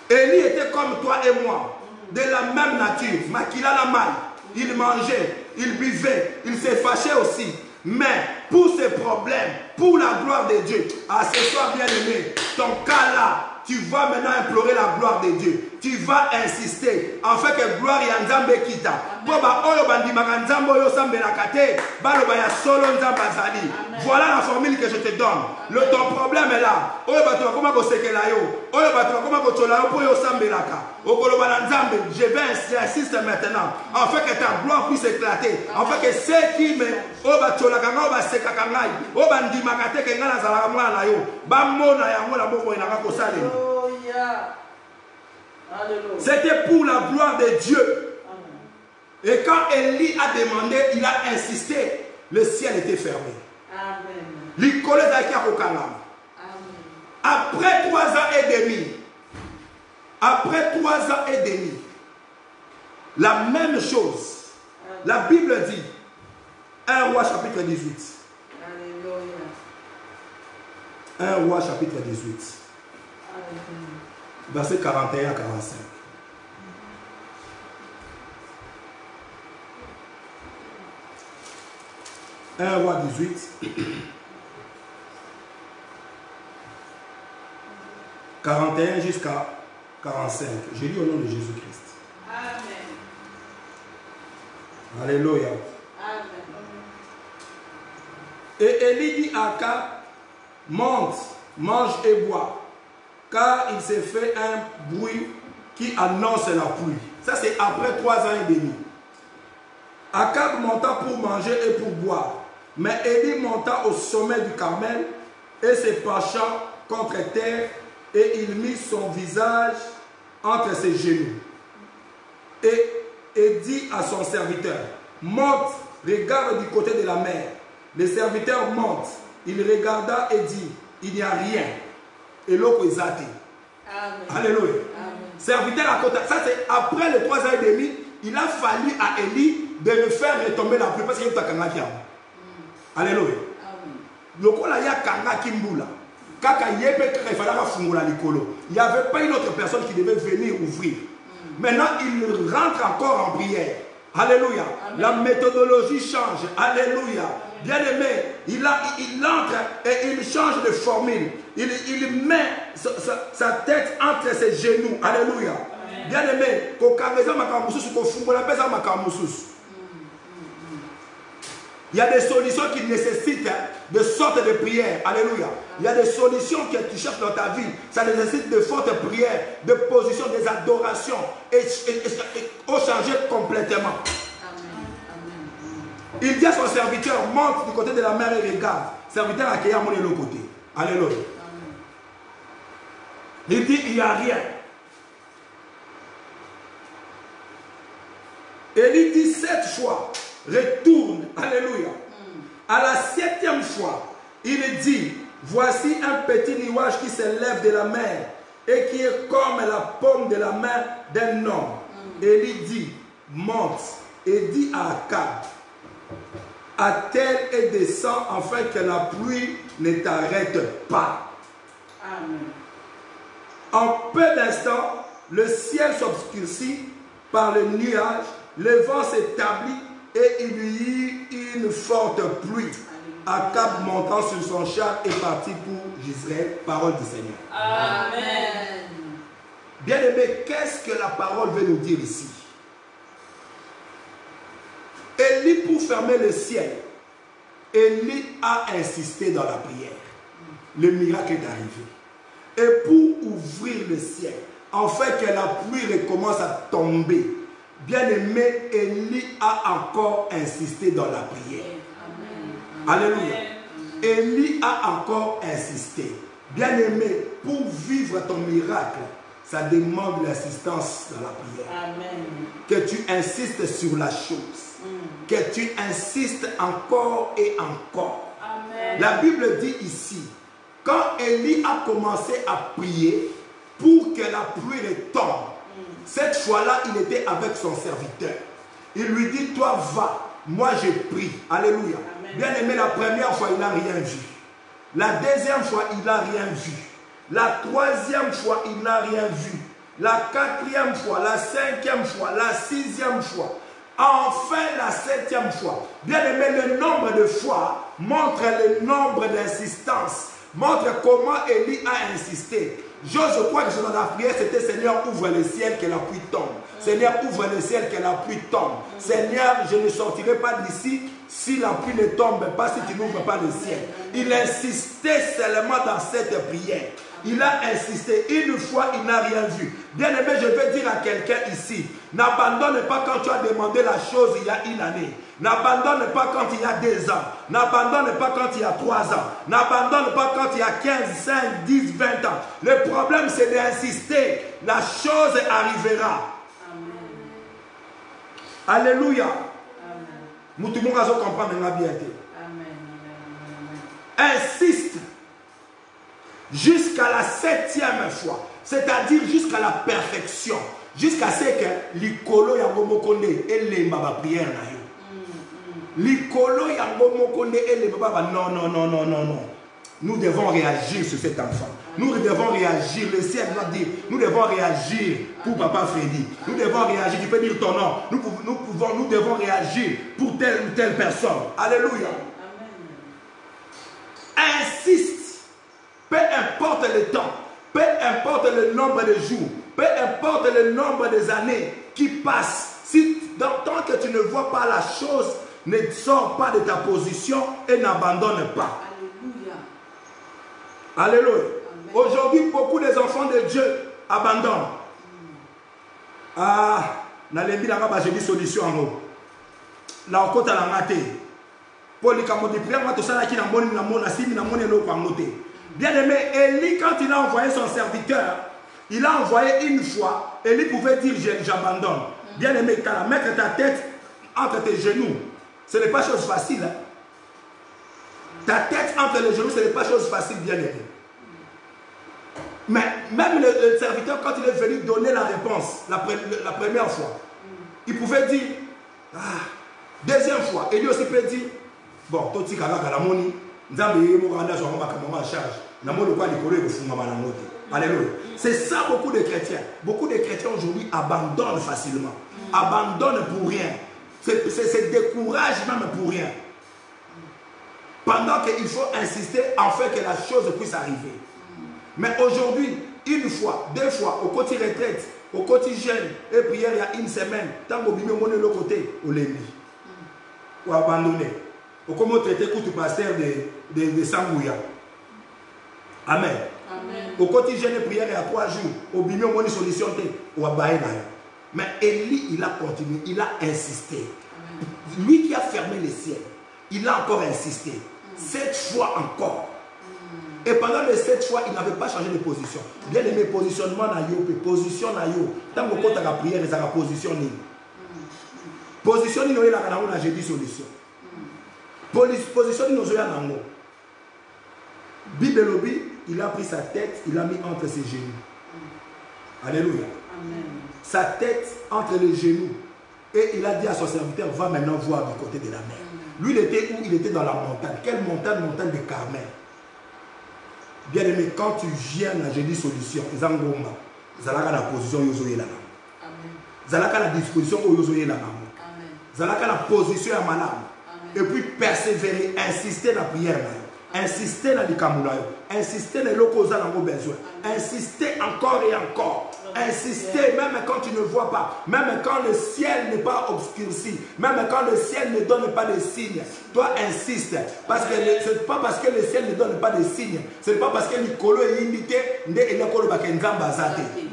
Speaker 1: Élie était comme toi et moi. De la même nature. Makila la maille. Il mangeait, il buvait, il s'est fâché aussi. Mais pour ces problèmes, pour la gloire de Dieu, à ce soir bien aimé, ton cas là, tu vas maintenant implorer la gloire de Dieu. Tu vas insister en fait que gloire ya Nzambe kita. Voilà la formule que je te donne. Ton problème est là. Je vais insister maintenant en fait que ta gloire puisse éclater. En fait que ceux qui me c'était pour la gloire de Dieu. Et quand Élie a demandé, il a insisté, le ciel était fermé. Après 3 ans et demi, la même chose, la Bible dit, 1 Roi chapitre 18. 1 Roi chapitre 18. Verset 41 à 45. 1 Roi 18. 41 jusqu'à 45. Je lis au nom de Jésus-Christ.
Speaker 2: Amen.
Speaker 1: Alléluia.
Speaker 2: Amen.
Speaker 1: Et Élie dit à Akab, monte, mange et bois, car il s'est fait un bruit qui annonce la pluie. Ça c'est après 3 ans et demi. Akab monta pour manger et pour boire. Mais Élie monta au sommet du Carmel et se pencha contre terre et il mit son visage entre ses genoux. Et dit à son serviteur, monte, regarde du côté de la mer. Le serviteur monte. Il regarda et dit, il n'y a rien. Et l'eau est zate. Alléluia.
Speaker 2: Amen.
Speaker 1: Serviteur à côté. Ça c'est après les 3 ans et demi. Il a fallu à Élie de le faire retomber la pluie parce qu'il y a un qui a. Alléluia. Le kola ya kanga kimbula. Kaka yebe kaka il fallait fungula likolo. Il n'y avait pas une autre personne qui devait venir ouvrir. Maintenant, il rentre encore en prière. Alléluia. Amen. La méthodologie change. Alléluia. Bien aimé, il entre et il change de formule. Il met sa tête entre ses genoux. Alléluia. Amen. Bien aimé, il y a des solutions qui nécessitent de sortes de prières. Alléluia. Il y a des solutions que tu cherches dans ta vie. Ça nécessite de fortes prières, de positions, des adorations. Et changer complètement. Il dit à son serviteur, monte du côté de la mer et regarde. Serviteur a accueilli à mon de l'autre côté. Alléluia. Il dit, il n'y a rien. Élie dit 7 fois, retourne. Alléluia. À la 7e fois, il dit, voici un petit nuage qui s'élève de la mer et qui est comme la paume de la main d'un homme. Élie dit, monte et dit à Akab, attelle et descend afin que la pluie ne t'arrête pas.
Speaker 2: Amen.
Speaker 1: En peu d'instants, le ciel s'obscurcit par le nuage, le vent s'établit et il y eut une forte pluie. Akab montant sur son char est parti pour Jezreel. Parole du Seigneur.
Speaker 2: Amen.
Speaker 1: Bien aimé, qu'est-ce que la parole veut nous dire ici? Élie, pour fermer le ciel, Élie a insisté dans la prière. Le miracle est arrivé. Et pour ouvrir le ciel, afin que la pluie recommence à tomber, bien aimé, Élie a encore insisté dans la prière. Amen. Alléluia. Élie a encore insisté. Bien aimé, pour vivre ton miracle, ça demande l'assistance dans la prière. Amen. Que tu insistes sur la chose. Que tu insistes encore et encore. Amen. La Bible dit ici, quand Élie a commencé à prier pour que la pluie retombe, cette fois-là, il était avec son serviteur. Il lui dit, toi va, moi je prie. Alléluia. Amen. Bien aimé, la première fois, il n'a rien vu. La deuxième fois, il n'a rien vu. La troisième fois, il n'a rien vu. La quatrième fois, la cinquième fois, la sixième fois. Enfin, la 7e fois. Bien aimé, le nombre de fois montre le nombre d'insistances. Montre comment Élie a insisté. Je crois que dans la prière, c'était Seigneur, ouvre le ciel, que la pluie tombe. Seigneur, ouvre le ciel, que la pluie tombe. Seigneur, je ne sortirai pas d'ici si la pluie ne tombe pas, si tu n'ouvres pas le ciel. Il insistait seulement dans cette prière. Il a insisté. Une fois, il n'a rien vu. Bien aimé, je veux dire à quelqu'un ici, n'abandonne pas quand tu as demandé la chose il y a une année. N'abandonne pas quand il y a 2 ans. N'abandonne pas quand il y a 3 ans. N'abandonne pas quand il y a 15, 5, 10, 20 ans. Le problème, c'est d'insister. La chose arrivera. Amen. Alléluia. Nous tout le monde comprendre bien. Insiste jusqu'à la 7e fois. C'est-à-dire jusqu'à la perfection. Jusqu'à ce que l'ikolo yangomokonde et les baba prière na yo. L'ikolo yangomokonde et les baba non, non, non, non, non, non. Nous devons réagir sur cet enfant. Nous devons réagir. Le ciel doit dire, nous devons réagir pour Papa Freddy. Nous devons réagir. Tu peux dire ton nom. Nous devons réagir pour telle ou telle personne. Alléluia. insiste. Peu importe le temps, peu importe le nombre de jours, peu importe le nombre des années qui passent, si tant que tu ne vois pas la chose, ne sors pas de ta position et n'abandonne pas. Alléluia. Alléluia. Aujourd'hui, beaucoup des enfants de Dieu abandonnent. Ah, nalembi na ba jeudi solution en haut. La okota la maté. Pour les camotes prière, moi tout ça là qui n'a moni na mona simi na moni no kwa moté. Bien aimé, Élie quand il a envoyé son serviteur, il a envoyé une fois, Élie pouvait dire j'abandonne. Bien aimé, quand la mettre ta tête entre tes genoux, ce n'est pas chose facile. Hein? Ta tête entre les genoux, ce n'est pas chose facile, bien aimé. Mais même le serviteur, quand il est venu donner la réponse, la première fois, il pouvait dire, ah, deuxième fois, et lui aussi peut dire, bon, tout ce moni, alléluia. C'est ça beaucoup de chrétiens. Beaucoup de chrétiens aujourd'hui abandonnent facilement. Abandonnent pour rien. C'est découragent même pour rien. Pendant qu'il faut insister afin que la chose puisse arriver. Mais aujourd'hui, une fois, deux fois, au côté retraite, au côté jeûne et prière il y a une semaine, tant que vous avez le côté, vous l'avez mis. Ou abandonné. Ou comment traiter coup du pasteur de Sambouya. Amen. Au côté jeûne et prière il y a 3 jours, au bimé au moins solution ou à bailler. Mais Élie, il a continué, il a insisté. Lui qui a fermé les ciels, il a encore insisté. 7 fois encore. Et pendant les 7 fois, il n'avait pas changé de position. Bien aimé, positionnement na yo, position na yo. Tant que tu as la prière, il y a la position ni. Position ni no la kana on a jeudi solution. Position ni no zo ya nango. Bible lobby, il a pris sa tête, il l'a mis entre ses genoux. Alléluia. Amen. Sa tête entre les genoux. Et il a dit à son serviteur, va maintenant voir du côté de la mer. Lui, il était où? Il était dans la montagne. Quelle montagne? Montagne de Carmel. Bien aimé, quand tu viens à jeudi solution, Zangoma, Zalaka la position Yozoye là. Zalaka la disposition Yozoye là. Zalaka la position à Manam. Et puis persévérer, insister dans la prière. Insister dans les Kamulayo. Insister dans les locaux dans vos besoins. Insister encore et encore. Insister même quand tu ne vois pas. Même quand le ciel n'est pas obscurci. Même quand le ciel ne donne pas de signes. Toi insiste. Parce que ce n'est pas parce que le ciel ne donne pas de signes. Ce n'est pas parce que Nicolo est imité.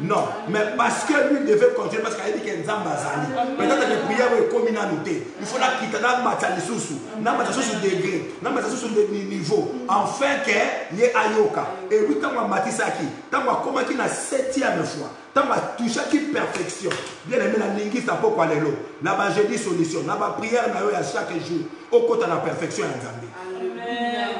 Speaker 1: Non. Mais parce que lui devait continuer. Parce qu'il a dit qu'il y a Nzambazali. Peut-être que les prières sont communes à noter. Il faut quitter dans le sous degré. Dans le niveau. Enfin qu'il y ait Ayoka. Et oui, quand on a Matisaki. Quand on a commencé la 7e fois. Tant que tu touches qui perfection. Bien aimé, la linguiste n'a pas quoi les lots. Là-bas, j'ai dit solution. Là-bas, prière à chaque jour. Au côté de la perfection,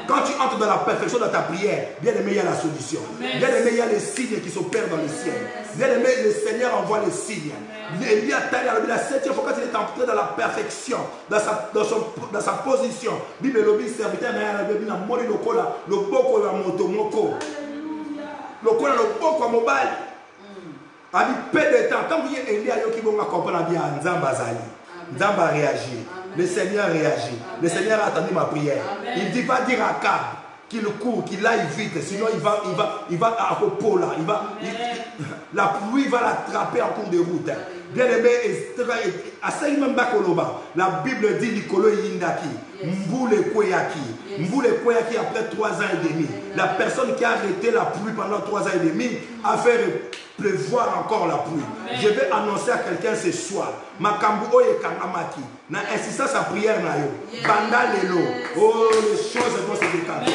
Speaker 1: quand tu entres dans la perfection de ta prière, bien aimé, il y a la solution. Bien aimé, il y a les signes qui s'opèrent dans le ciel. Bien aimé, le Seigneur envoie les signes. Il y a la 7e fois quand il est entré dans la perfection, dans sa position. Bible lobby serviteur na mori lokola le boko ya moto moko. Lokola le boko mobile. A dit peu de temps, quand vous êtes Élie à Yoki Bonga comprendre bien, Nzamba Zali. Nzamba a réagi. Le Seigneur réagit. Le Seigneur a attendu ma prière. Il dit va dire à Cab qu'il court, qu'il aille vite, sinon il va à Copo là. La pluie va l'attraper en cours de route. Bien aimé, la Bible dit Nicolo Yindaki, Mboule Koyaki. Mboule Koyaki après 3 ans et demi. La personne qui a arrêté la pluie pendant 3 ans et demi a fait pleuvoir encore la pluie. Amen. Je vais annoncer à quelqu'un ce soir. Makambu oye kangamaki. Na insistance à prière na yo. Banda lelo. Oh, les choses vont se décanter.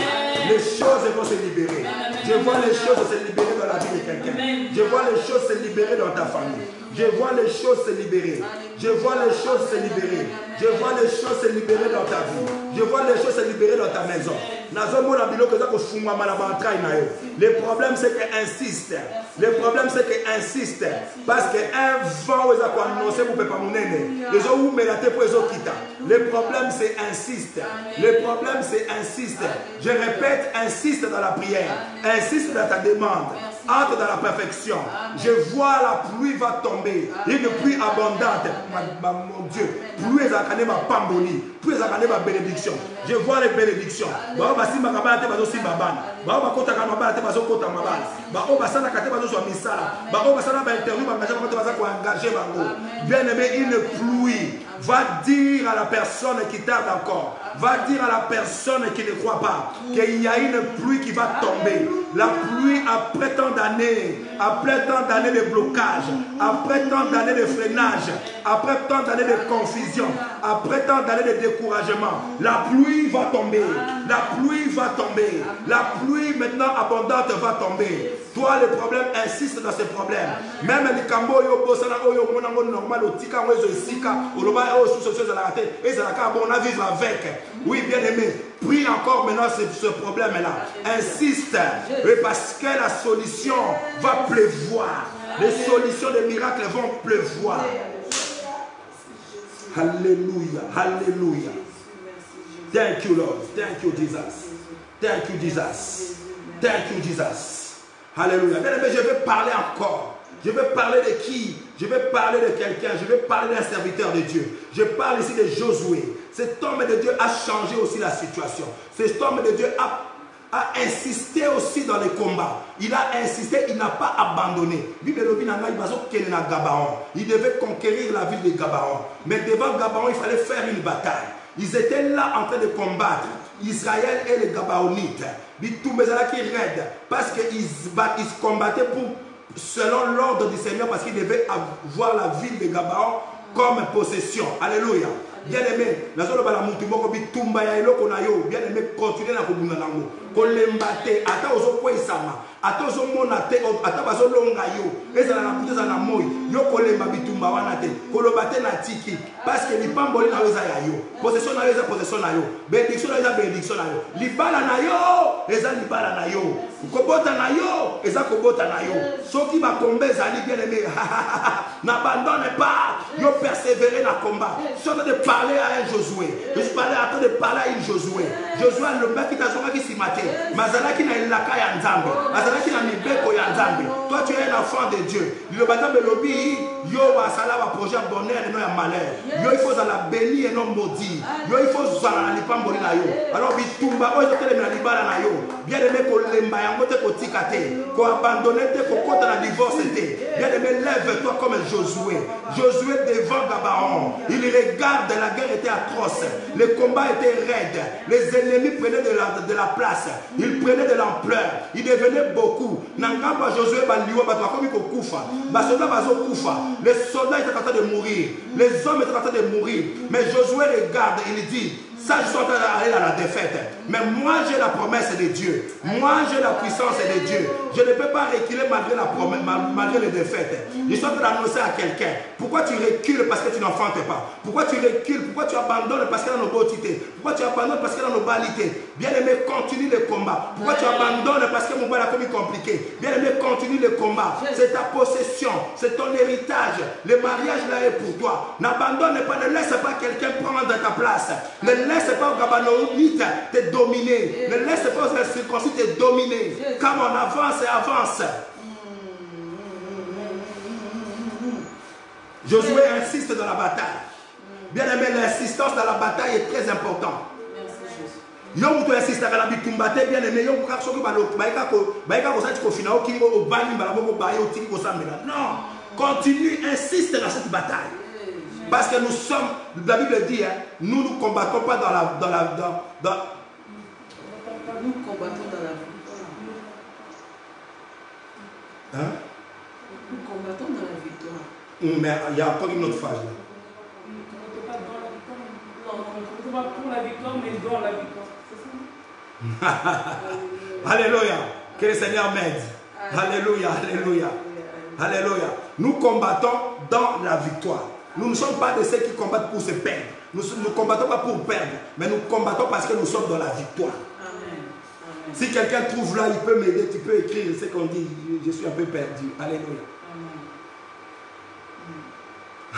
Speaker 1: Les choses vont se libérer. Je vois les choses se libérer dans la vie de quelqu'un. Je vois les choses se libérer dans ta famille. Je vois les choses se libérer. Je vois les choses se libérer. Je vois les choses se libérer dans ta vie. Je vois les choses se libérer dans ta maison. Le problème c'est qu'elle insiste. Le problème c'est qu'elle insiste. Parce qu'un vent vous a annoncé pour ne pas mon aîné. Les gens vous mélatez pour les autres quitter. Le problème c'est insiste. Le problème c'est insiste. Je répète, insiste dans la prière. Insiste dans ta demande. entre dans la perfection. Je vois la pluie va tomber. Une pluie abondante. Mon Dieu. Pluie est ma pamboli. Pluie est ma bénédiction. Je vois les bénédictions. Bien-aimé, une pluie va dire à la personne qui tarde encore, va dire à la personne qui ne croit pas qu'il y a une pluie qui va tomber. La pluie après tant d'années de blocage, après tant d'années de freinage, après tant d'années de confusion, après tant d'années de découragement, la pluie va tomber. La pluie va tomber. La pluie maintenant abondante va tomber. Toi, le problème insiste dans ce problème. Même les cambo yo bosana yo monango normal au tika wezo sika oloba o sous ce la raté et ça la on a vivre avec. Oui, bien aimé, prie encore maintenant ce problème là. Insiste parce que la solution va pleuvoir. Les solutions des miracles vont pleuvoir. Alléluia, alléluia. Thank you Lord, thank you Jesus. Thank you Jesus. Thank you Jesus. Alléluia. Bien aimé, je vais parler encore. Je vais parler de qui? Je vais parler de quelqu'un. Je vais parler d'un serviteur de Dieu. Je parle ici de Josué. Cet homme de Dieu a changé aussi la situation. Cet homme de Dieu a insisté aussi dans les combats. Il a insisté, il n'a pas abandonné. Il devait conquérir la ville de Gabaon. Mais devant Gabaon, il fallait faire une bataille. Ils étaient là en train de combattre Israël et les Gabaonites. Parce qu'ils se combattaient selon l'ordre du Seigneur, parce qu'ils devaient avoir la ville de Gabaon comme possession. Alléluia. Bien aimé, bien aimé, continuez à kolemba ata ozokwesama ata ozomona te ata bazolonga yo ezala na puta na moi yo kolemba bitumba wana te koloba te na tiki parce que lipamboli na yo eza ya yo possession na yo eza possession na yo bénédiction na yo eza bénédiction na yo libala na yo eza libala na yo kobota na yo eza kobota na yo soki bakomba ezali bien aimé n'abandonne pas yo persévérer na combat. Je suis en train de parler à un Josué. Je suis en train de parler à une Josué. Josué le mec qui t'a zonga qui s'y maté. Mazalaki na ilaka ya nzambe. Mazalaki na mibeko ya nzambe. Toi tu es un enfant de Dieu. Le bâtard de lobby, yo basala va projet bonheur et non ya malheur. Yo il faut la béni et non maudit. Yo il faut zala na lipamboli na yo. Alors bitumba oyo tele na libala na yo. Bien aimé ko lemba yango te ko tikate. Ko abandonner te ko kota na divorce te. Bien aimé lève-toi comme Josué. Josué devant Gabaon. Il regarde, la guerre était atroce. Les combats étaient raides. Les ennemis prenaient de la place. Ils prenaient de l'ampleur. Ils devenaient beaucoup. Nangamba Josué Baliwa Batwakomi Kokufa. Basoda Bazo Kufa. Les soldats étaient en train de mourir. Les hommes étaient en train de mourir. Mais Josué regarde, il dit: ça, je suis en train d'aller à la défaite. Mais moi, j'ai la promesse de Dieu. Moi, j'ai la puissance de Dieu. Je ne peux pas reculer malgré la promesse, malgré les défaites. Je suis en train d'annoncer à quelqu'un: pourquoi tu recules parce que tu n'enfantes pas? Pourquoi tu recules? Pourquoi tu abandonnes parce qu'il y a nos beautés? Pourquoi tu abandonnes parce qu'il y a nos balités? Bien aimé, continue le combat. Pourquoi tu abandonnes parce que mon bal a commis compliqué? Bien aimé, continue le combat. C'est ta possession, c'est ton héritage. Le mariage là est pour toi. N'abandonne pas, ne laisse pas quelqu'un prendre ta place. Ne laisse pas au Gabanoïte te dominer. Ne laisse pas aux circoncis te dominer. Comme on avance et avance. Josué insiste dans la bataille. Bien aimé, l'insistance dans la bataille est très importante. Yo tu insistes dans la bataille, bien aimé, yo ka soki baika ko sati ko fina oki o bani balabo ba yo tiki ko samela. Non, continue, insiste dans cette bataille. Parce que nous sommes, la Bible dit, hein, nous ne combattons pas dans la
Speaker 2: Nous combattons dans la victoire.
Speaker 1: Hein?
Speaker 2: Nous combattons dans la victoire.
Speaker 1: Mais il y a encore une autre phase là.
Speaker 3: On ne combat pas pour la victoire, mais dans la victoire. C'est ça?
Speaker 1: Alléluia. Que le Seigneur m'aide. Alléluia, alléluia. Alléluia. Nous combattons dans la victoire. Nous ne sommes pas de ceux qui combattent pour se perdre. Nous ne combattons pas pour perdre, mais nous combattons parce que nous sommes dans la victoire.
Speaker 2: Amen. Amen.
Speaker 1: Si quelqu'un trouve là, il peut m'aider, tu peux écrire ce qu'on dit. Je suis un peu perdu. Alléluia.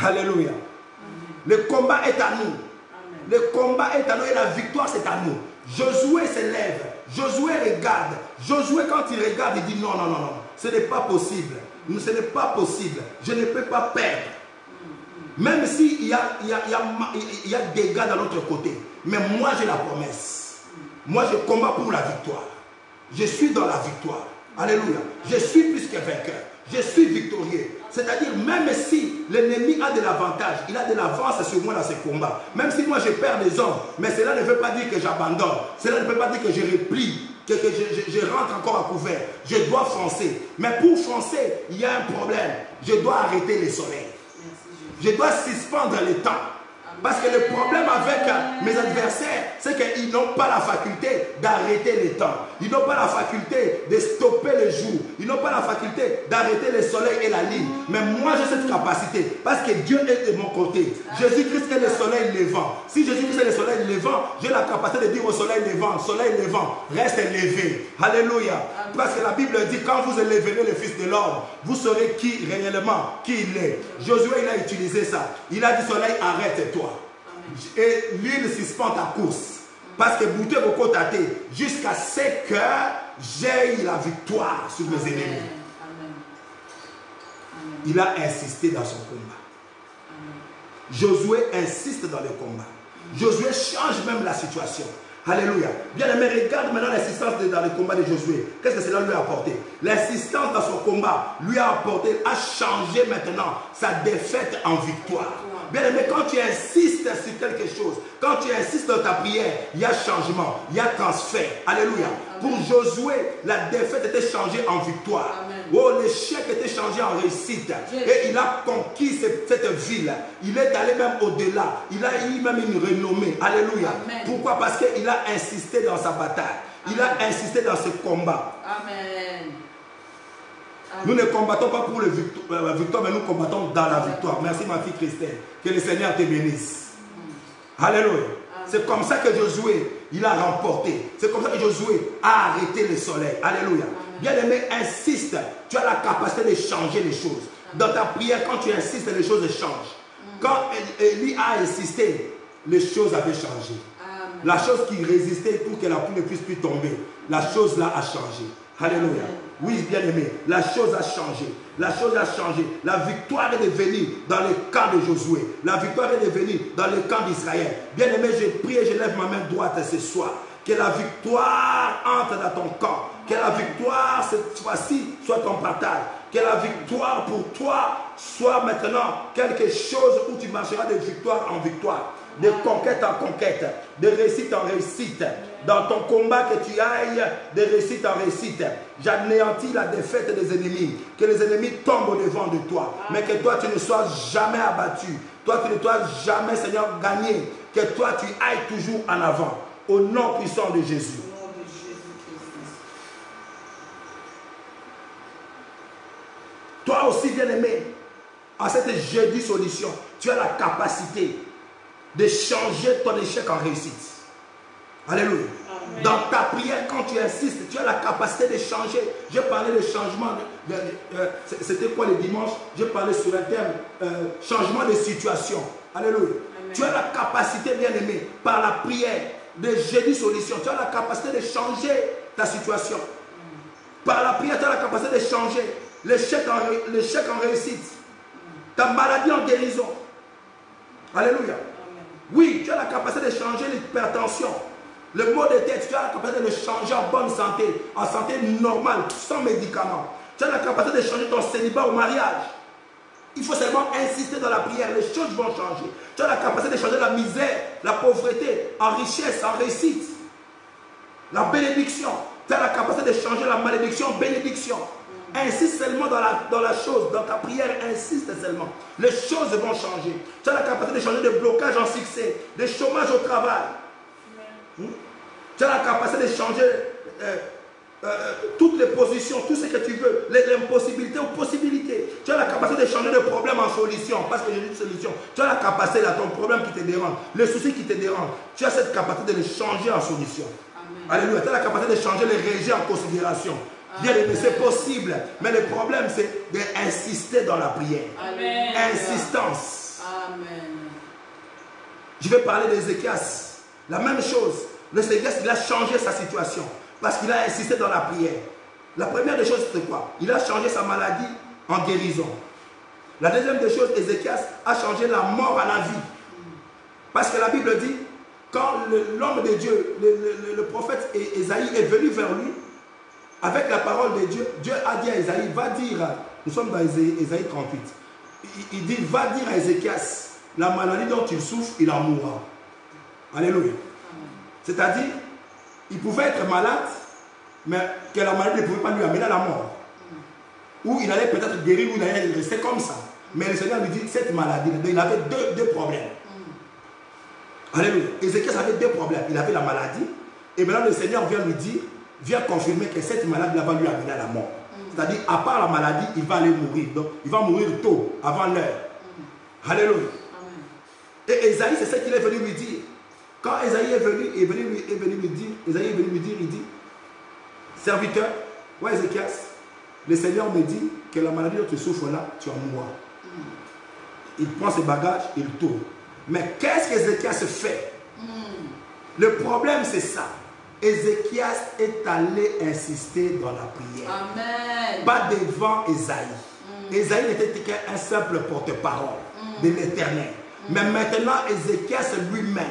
Speaker 2: Amen.
Speaker 1: Alléluia.
Speaker 2: Amen.
Speaker 1: Le combat est à nous.
Speaker 2: Amen.
Speaker 1: Le combat est à nous et la victoire c'est à nous. Josué se lève. Josué regarde. Josué quand il regarde, il dit non, non, non, non. Ce n'est pas possible. Ce n'est pas possible. Je ne peux pas perdre. Même s'il y a des dégâts de l'autre côté. Mais moi, j'ai la promesse. Moi, je combats pour la victoire. Je suis dans la victoire. Alléluia. Je suis plus que vainqueur. Je suis victorieux. C'est-à-dire, même si l'ennemi a de l'avantage, il a de l'avance sur moi dans ce combat. Même si moi je perds des hommes, mais cela ne veut pas dire que j'abandonne. Cela ne veut pas dire que je replie, que je rentre encore à couvert. Je dois foncer. Mais pour foncer, il y a un problème. Je dois arrêter le soleil. Je dois suspendre le temps. Parce que le problème avec mes adversaires, c'est qu'ils n'ont pas la faculté d'arrêter le temps. Ils n'ont pas la faculté de stopper le jour. Ils n'ont pas la faculté d'arrêter le soleil et la ligne. Mais moi, j'ai cette capacité. Parce que Dieu est de mon côté. Jésus-Christ est le soleil levant. Si Jésus-Christ est le soleil levant, j'ai la capacité de dire au soleil levant, reste levé. Alléluia. Parce que la Bible dit, quand vous élèverez le Fils de l'homme, vous saurez qui réellement, qui il est. Josué, il a utilisé ça. Il a dit, soleil, arrête-toi. Et l'huile suspend ta course. Parce que bouté beaucoup tâté jusqu'à ce que j'ai la victoire sur mes ennemis. Il a insisté dans son combat. Josué insiste dans le combat. Josué change même la situation. Alléluia. Bien aimé, regarde maintenant l'assistance dans le combat de Josué. Qu'est-ce que cela lui a apporté? L'assistance dans son combat lui a apporté, a changé maintenant sa défaite en victoire. Bien aimé, quand tu insistes sur quelque chose, quand tu insistes dans ta prière, il y a changement, il y a transfert. Alléluia. Pour Josué, la défaite était changée en victoire. Amen. Oh, l'échec était changé en réussite. Et il a conquis cette ville. Il est allé même au-delà. Il a eu même une renommée. Alléluia. Amen. Pourquoi? Parce qu'il a insisté dans sa bataille. Il a insisté dans ce combat. Amen. Nous ne combattons pas pour la victoire, mais nous combattons dans la victoire. Merci ma fille Christelle. Que le Seigneur te bénisse. Alléluia. C'est comme ça que Josué, il a remporté. C'est comme ça que Josué a arrêté le soleil. Alléluia. Bien aimé, insiste. Tu as la capacité de changer les choses. Dans ta prière, quand tu insistes, les choses changent. Quand Élie a insisté, les choses avaient changé. La chose qui résistait pour que la pluie ne puisse plus tomber, la chose là a changé. Alléluia. Oui, bien aimé, la chose a changé. La chose a changé. La victoire est devenue dans le camp de Josué. La victoire est devenue dans le camp d'Israël. Bien aimé, je prie et je lève ma main droite ce soir. Que la victoire entre dans ton camp. Que la victoire cette fois-ci soit ton partage. Que la victoire pour toi soit maintenant quelque chose où tu marcheras de victoire en victoire. De conquête en conquête, de réussite en réussite. Dans ton combat que tu ailles, de réussite en réussite. J'anéantis la défaite des ennemis. Que les ennemis tombent au-devant de toi. Mais que toi, tu ne sois jamais abattu. Toi, tu ne sois jamais, Seigneur, gagné. Que toi, tu ailles toujours en avant. Au nom puissant de Jésus. Toi aussi, bien-aimé, en cette jeudi solution, tu as la capacité de changer ton échec en réussite. Alléluia. Amen. Dans ta prière, quand tu insistes, tu as la capacité de changer. Je parlais de changement. C'était quoi le dimanche? Je parlais sur un terme changement de situation. Alléluia. Amen. Tu as la capacité, bien aimé, par la prière de jeudi solution. Tu as la capacité de changer ta situation. Par la prière, tu as la capacité de changer l'échec en réussite. Ta maladie en guérison. Alléluia. Oui, tu as la capacité de changer l'hypertension. Le maux de tête, tu as la capacité de le changer en bonne santé, en santé normale, sans médicaments. Tu as la capacité de changer ton célibat au mariage. Il faut seulement insister dans la prière, les choses vont changer. Tu as la capacité de changer la misère, la pauvreté, en richesse, en réussite. La bénédiction. Tu as la capacité de changer la malédiction en bénédiction. Insiste seulement dans la chose, dans ta prière, insiste seulement. Les choses vont changer. Tu as la capacité de changer de blocage en succès, de chômage au travail. Tu as la capacité de changer toutes les positions, tout ce que tu veux, l'impossibilité aux possibilités. Tu as la capacité de changer de problème en solution, parce que j'ai dit solution. Tu as la capacité à ton problème qui te dérange, le souci qui te dérange. Tu as cette capacité de le changer en solution. Amen. Alléluia. Tu as la capacité de changer les rejets en considération. Bien aimé, c'est possible, mais le problème c'est d'insister dans la prière. Amen. Insistance. Amen. Je vais parler d'Ézéchias. La même chose. Le Seigneur, il a changé sa situation parce qu'il a insisté dans la prière. La première des choses, c'est quoi? Il a changé sa maladie en guérison. La deuxième des choses, Ézéchias a changé la mort à la vie. Parce que la Bible dit, quand l'homme de Dieu, le prophète Ésaïe est venu vers lui, avec la parole de Dieu, Dieu a dit à Ésaïe, va dire, nous sommes dans Ésaïe 38, il dit, va dire à Ézéchias, la maladie dont il souffre, il en mourra. Alléluia. C'est-à-dire, il pouvait être malade, mais que la maladie ne pouvait pas lui amener à la mort. Ou il allait peut-être guérir, ou il allait rester comme ça. Mais le Seigneur lui dit, cette maladie, il avait deux problèmes. Alléluia. Ézéchias avait deux problèmes. Il avait la maladie, et maintenant le Seigneur vient lui dire, vient confirmer que cette maladie va lui amener à la mort. C'est-à-dire, à part la maladie, il va aller mourir. Donc, il va mourir tôt, avant l'heure. Alléluia. Et Ésaïe, c'est ce qu'il est venu lui dire. Quand Ésaïe est venu lui dire, il dit, serviteur, ouais Ézéchias, le Seigneur me dit que la maladie dont tu souffres là, tu en mourras. Il prend ses bagages, il tourne. Mais qu'est-ce qu'Ézéchias fait? Le problème, c'est ça. Ézéchias est allé insister dans la prière.
Speaker 2: Amen.
Speaker 1: Pas devant Ésaïe. Ésaïe n'était qu'un simple porte-parole de l'Éternel. Mais maintenant, Ézéchias lui-même,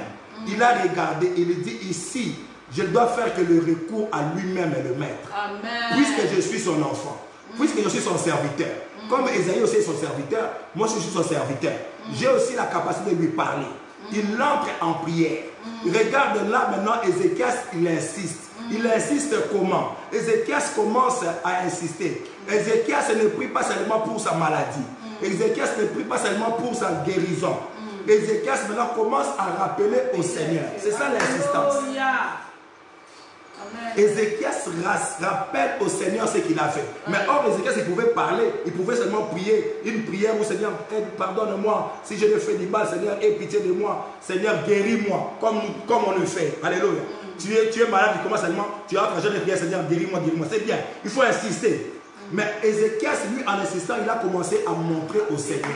Speaker 1: il a regardé, il dit ici, je dois faire que le recours à lui-même est le maître.
Speaker 2: Amen.
Speaker 1: Puisque je suis son enfant, puisque je suis son serviteur. Comme Ésaïe aussi est son serviteur, moi je suis son serviteur. J'ai aussi la capacité de lui parler. Il entre en prière. Regarde là maintenant, Ézéchias, il insiste. Il insiste comment? Ézéchias commence à insister. Ézéchias ne prie pas seulement pour sa maladie. Ézéchias ne prie pas seulement pour sa guérison. Ézéchias maintenant commence à rappeler au Seigneur. C'est ça l'insistance. Ézéchias rappelle au Seigneur ce qu'il a fait. Mais or, Ézéchias, il pouvait parler, il pouvait seulement prier une prière où Seigneur, pardonne-moi si je ne fais du mal, Seigneur, aie pitié de moi, Seigneur, guéris-moi, comme on le fait. Alléluia. Tu es malade, tu commences seulement, tu as en train de prier, Seigneur, guéris-moi, guéris-moi. C'est bien, il faut insister. Mais Ézéchias, lui, en insistant, il a commencé à montrer au Seigneur.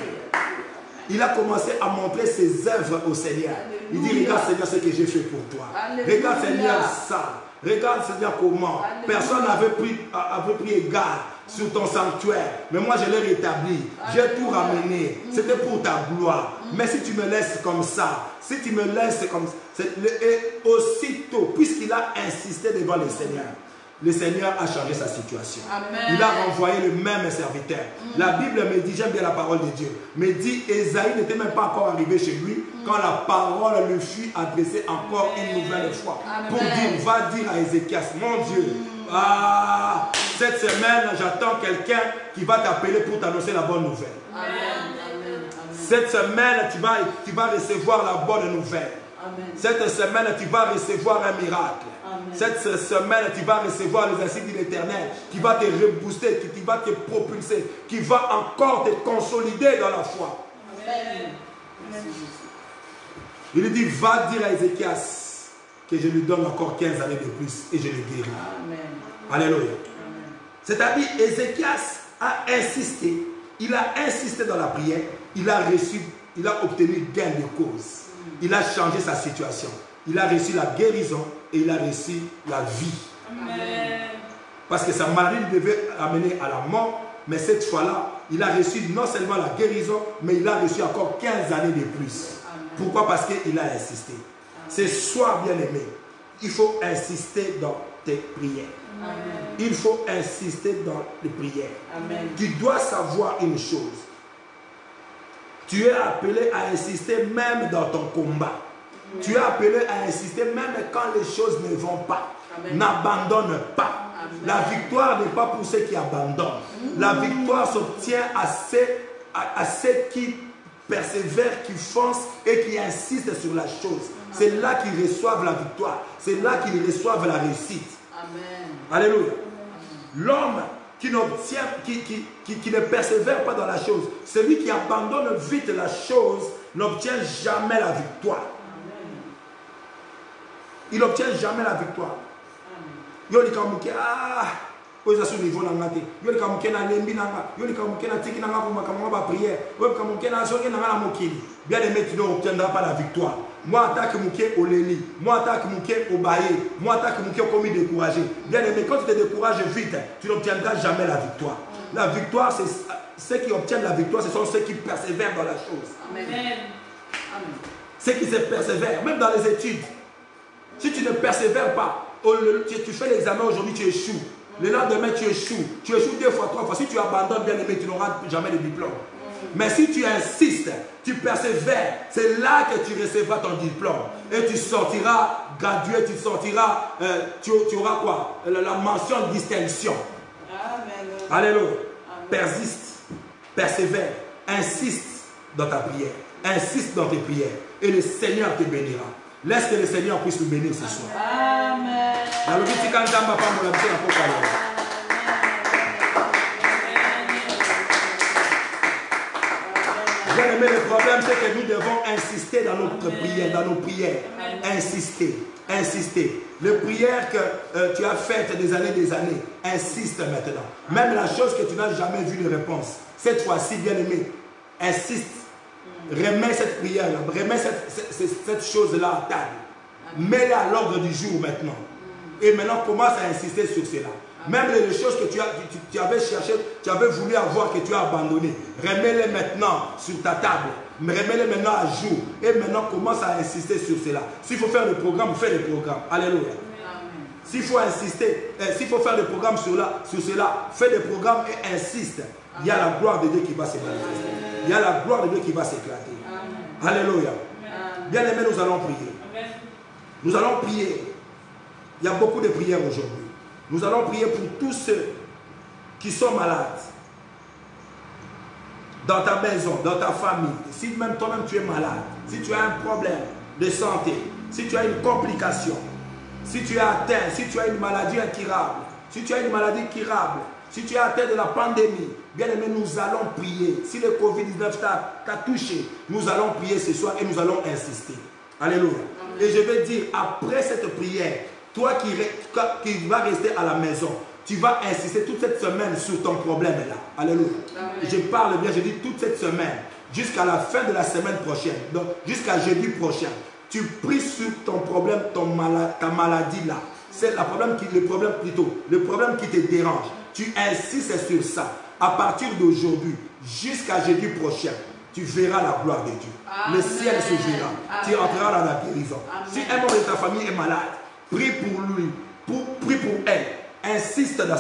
Speaker 1: Il a commencé à montrer ses œuvres au Seigneur. Il dit, regarde Seigneur ce que j'ai fait pour toi.
Speaker 2: Alléluia.
Speaker 1: Regarde Seigneur ça. Regarde Seigneur comment.
Speaker 2: Alléluia.
Speaker 1: Personne n'avait pris égard sur ton sanctuaire. Mais moi je l'ai rétabli. J'ai tout ramené. C'était pour ta gloire. Mais si tu me laisses comme ça, si tu me laisses comme ça, et aussitôt, puisqu'il a insisté devant le Seigneur a changé sa situation.
Speaker 2: Amen.
Speaker 1: Il a renvoyé le même serviteur. La Bible me dit, j'aime bien la parole de Dieu, me dit, Ésaïe n'était même pas encore arrivé chez lui quand la parole lui fut adressée encore une nouvelle fois.
Speaker 2: Amen.
Speaker 1: Pour dire, va dire à Ézéchias, mon Dieu, cette semaine, j'attends quelqu'un qui va t'appeler pour t'annoncer la bonne nouvelle.
Speaker 2: Amen. Amen.
Speaker 1: Cette semaine, tu vas recevoir la bonne nouvelle.
Speaker 2: Amen.
Speaker 1: Cette semaine, tu vas recevoir un miracle.
Speaker 2: Amen.
Speaker 1: Cette semaine, tu vas recevoir les insignes de l'Éternel qui va te rebooster, qui va te propulser, qui va encore te consolider dans la foi.
Speaker 2: Amen.
Speaker 1: Il lui dit, va dire à Ézéchias que je lui donne encore 15 années de plus et je le guéris.
Speaker 2: Amen.
Speaker 1: Alléluia. C'est-à-dire, Ézéchias a insisté, il a insisté dans la prière, il a obtenu gain de cause. Il a changé sa situation. Il a reçu la guérison et il a reçu la vie.
Speaker 2: Amen.
Speaker 1: Parce que sa maladie devait amener à la mort, mais cette fois-là, il a reçu non seulement la guérison, mais il a reçu encore 15 années de plus.
Speaker 2: Amen.
Speaker 1: Pourquoi? Parce qu'il a insisté. C'est soi bien-aimé. Il faut insister dans tes prières.
Speaker 2: Amen.
Speaker 1: Il faut insister dans les prières.
Speaker 2: Amen.
Speaker 1: Tu dois savoir une chose. Tu es appelé à insister même dans ton combat. Tu es appelé à insister même quand les choses ne vont pas. N'abandonne pas.
Speaker 2: Amen.
Speaker 1: La victoire n'est pas pour ceux qui abandonnent. La victoire s'obtient à ceux qui persévèrent, qui foncent et qui insistent sur la chose. C'est là qu'ils reçoivent la victoire. C'est là qu'ils reçoivent la réussite.
Speaker 2: Amen.
Speaker 1: Alléluia. L'homme qui ne persévère pas dans la chose, celui qui abandonne vite la chose, n'obtient jamais la victoire. Il n'obtient jamais la victoire. oyo eza sur niveau na nga te yo leka moke na lembi na nga yo leka moke na tiki na nga pour makambo ba prière oyo leka moke na zonge na nga na mokili bien aimé tu ne obtiendras pas la victoire moi en tant que moke oleli moi en tant que moke obaye moi en tant que moke commis découragé bien aimé quand tu te décourages vite tu n'obtiendras jamais la victoire. La victoire, c'est ceux qui obtiennent la victoire, ce sont ceux qui persévèrent dans la chose.
Speaker 2: Amen. Amen.
Speaker 1: Ceux qui se persévèrent, même dans les études. Si tu ne persévères pas, tu fais l'examen aujourd'hui, tu échoues. Le lendemain, tu échoues. Tu échoues 2 fois, 3 fois. Si tu abandonnes, bien aimé, tu n'auras jamais de diplôme. Mais si tu insistes, tu persévères, c'est là que tu recevras ton diplôme. Et tu sortiras gradué, tu sortiras, tu auras quoi? La mention distinction.
Speaker 2: Amen.
Speaker 1: Alléluia.
Speaker 2: Amen.
Speaker 1: Persiste, persévère, insiste dans ta prière. Insiste dans tes prières. Et le Seigneur te bénira. Laisse que le Seigneur puisse nous bénir ce soir.
Speaker 2: Amen.
Speaker 1: Dans le petit canton, papa, mon ami, c'est la Bien aimé, le problème, c'est que nous devons insister dans notre prière, dans nos prières. Insister, insister. Les prières que tu as faites des années, insiste maintenant. Même la chose que tu n'as jamais vu de réponse, cette fois-ci, bien aimé, insiste. Remets cette prière-là, remets cette chose-là à table. Mets-la à l'ordre du jour maintenant. Et maintenant, commence à insister sur cela. Même les choses que tu avais cherché, tu avais voulu avoir, que tu as abandonné, remets-les maintenant sur ta table. Remets-les maintenant à jour. Et maintenant, commence à insister sur cela. S'il faut faire le programme, fais le programme. Alléluia. S'il faut insister, s'il faut faire le programme sur cela, fais le programme et insiste. Il y a la gloire de Dieu qui va se manifester. Il y a la gloire de Dieu qui va s'éclater. Alléluia. Bien aimé, nous allons prier. Nous allons prier. Il y a beaucoup de prières aujourd'hui. Nous allons prier pour tous ceux qui sont malades. Dans ta maison, dans ta famille. Si même toi-même tu es malade, si tu as un problème de santé, si tu as une complication, si tu es atteint, si tu as une maladie incurable, si tu as une maladie curable, si tu es atteint de la pandémie, bien aimé, nous allons prier. Si le Covid-19 t'a touché, nous allons prier ce soir et nous allons insister. Alléluia. Et je vais dire, après cette prière, toi qui vas rester à la maison, tu vas insister toute cette semaine sur ton problème là. Alléluia. Je parle bien, je dis toute cette semaine, jusqu'à la fin de la semaine prochaine, donc jusqu'à jeudi prochain. Tu pries sur ton problème, ta maladie là. C'est le problème qui te dérange. Tu insistes sur ça. À partir d'aujourd'hui, jusqu'à jeudi prochain, tu verras la gloire de Dieu. Amen. Le ciel s'ouvrira. Tu entreras dans la guérison. Amen. Si un membre de ta famille est malade, prie pour lui, prie pour elle. Insiste dans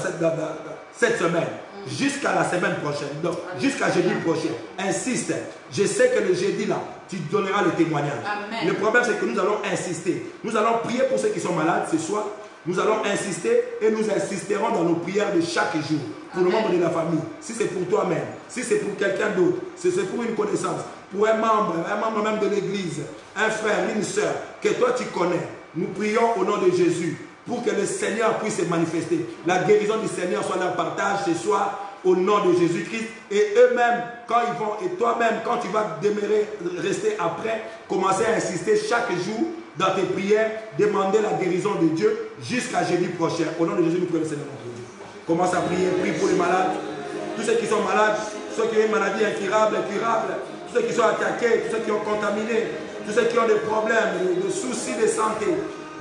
Speaker 1: cette semaine, jusqu'à la semaine prochaine, donc jusqu'à jeudi prochain. Insiste. Je sais que le jeudi là, tu donneras le témoignage. Amen. Le problème, c'est que nous allons insister. Nous allons prier pour ceux qui sont malades ce soir. Nous allons insister et nous insisterons dans nos prières de chaque jour. Pour le membre de la famille, si c'est pour toi-même, si c'est pour quelqu'un d'autre, si c'est pour une connaissance, pour un membre même de l'église, un frère, une soeur, que toi tu connais, nous prions au nom de Jésus pour que le Seigneur puisse se manifester. La guérison du Seigneur soit leur partage ce soir au nom de Jésus-Christ. Et eux-mêmes, quand ils vont, et toi-même, quand tu vas demeurer, rester après, commencer à insister chaque jour dans tes prières, demander la guérison de Dieu jusqu'à jeudi prochain. Au nom de Jésus, nous prions le Seigneur notre Dieu. Commence à prier, prie pour les malades, tous ceux qui sont malades, ceux qui ont une maladie incurable, tous ceux qui sont attaqués, tous ceux qui ont contaminé, tous ceux qui ont des problèmes, de soucis de santé,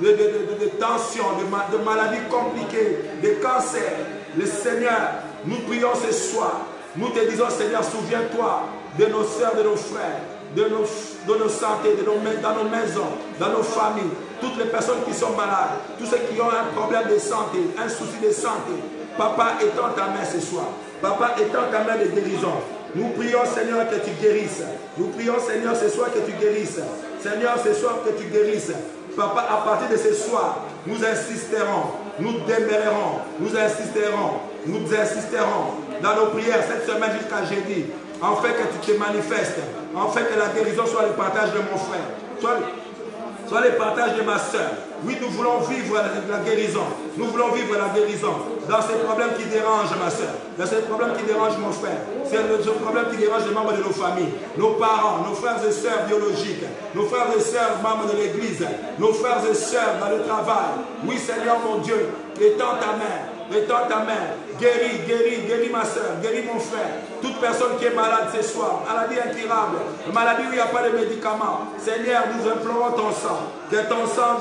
Speaker 1: de tensions, de maladies compliquées, de cancers. Le Seigneur, nous prions ce soir. Nous te disons, Seigneur, souviens-toi de nos soeurs, de nos frères, de nos santé, dans nos maisons, dans nos familles, toutes les personnes qui sont malades, tous ceux qui ont un problème de santé, un souci de santé. Papa, étends ta main ce soir. Papa, étends ta main de guérison. Nous prions, Seigneur, que tu guérisses. Nous prions, Seigneur, ce soir que tu guérisses. Seigneur, ce soir que tu guérisses. Papa, à partir de ce soir, nous insisterons, nous demeurerons, nous insisterons dans nos prières cette semaine jusqu'à jeudi, en fait que tu te manifestes, en fait que la guérison soit le partage de mon frère, soit le partage de ma soeur. Oui, nous voulons vivre la guérison. Nous voulons vivre la guérison dans ces problèmes qui dérangent ma soeur, dans ces problèmes qui dérangent mon frère, c'est ce problème qui dérange les membres de nos familles, nos parents, nos frères et sœurs biologiques, nos frères et sœurs membres de l'église, nos frères et sœurs dans le travail. Oui, Seigneur mon Dieu, étends ta main étends ta main. Guéris, guéris, guéris ma soeur, guéris mon frère. Toute personne qui est malade ce soir, maladie incurable, maladie où il n'y a pas de médicaments. Seigneur, nous implorons ton sang. Que ton sang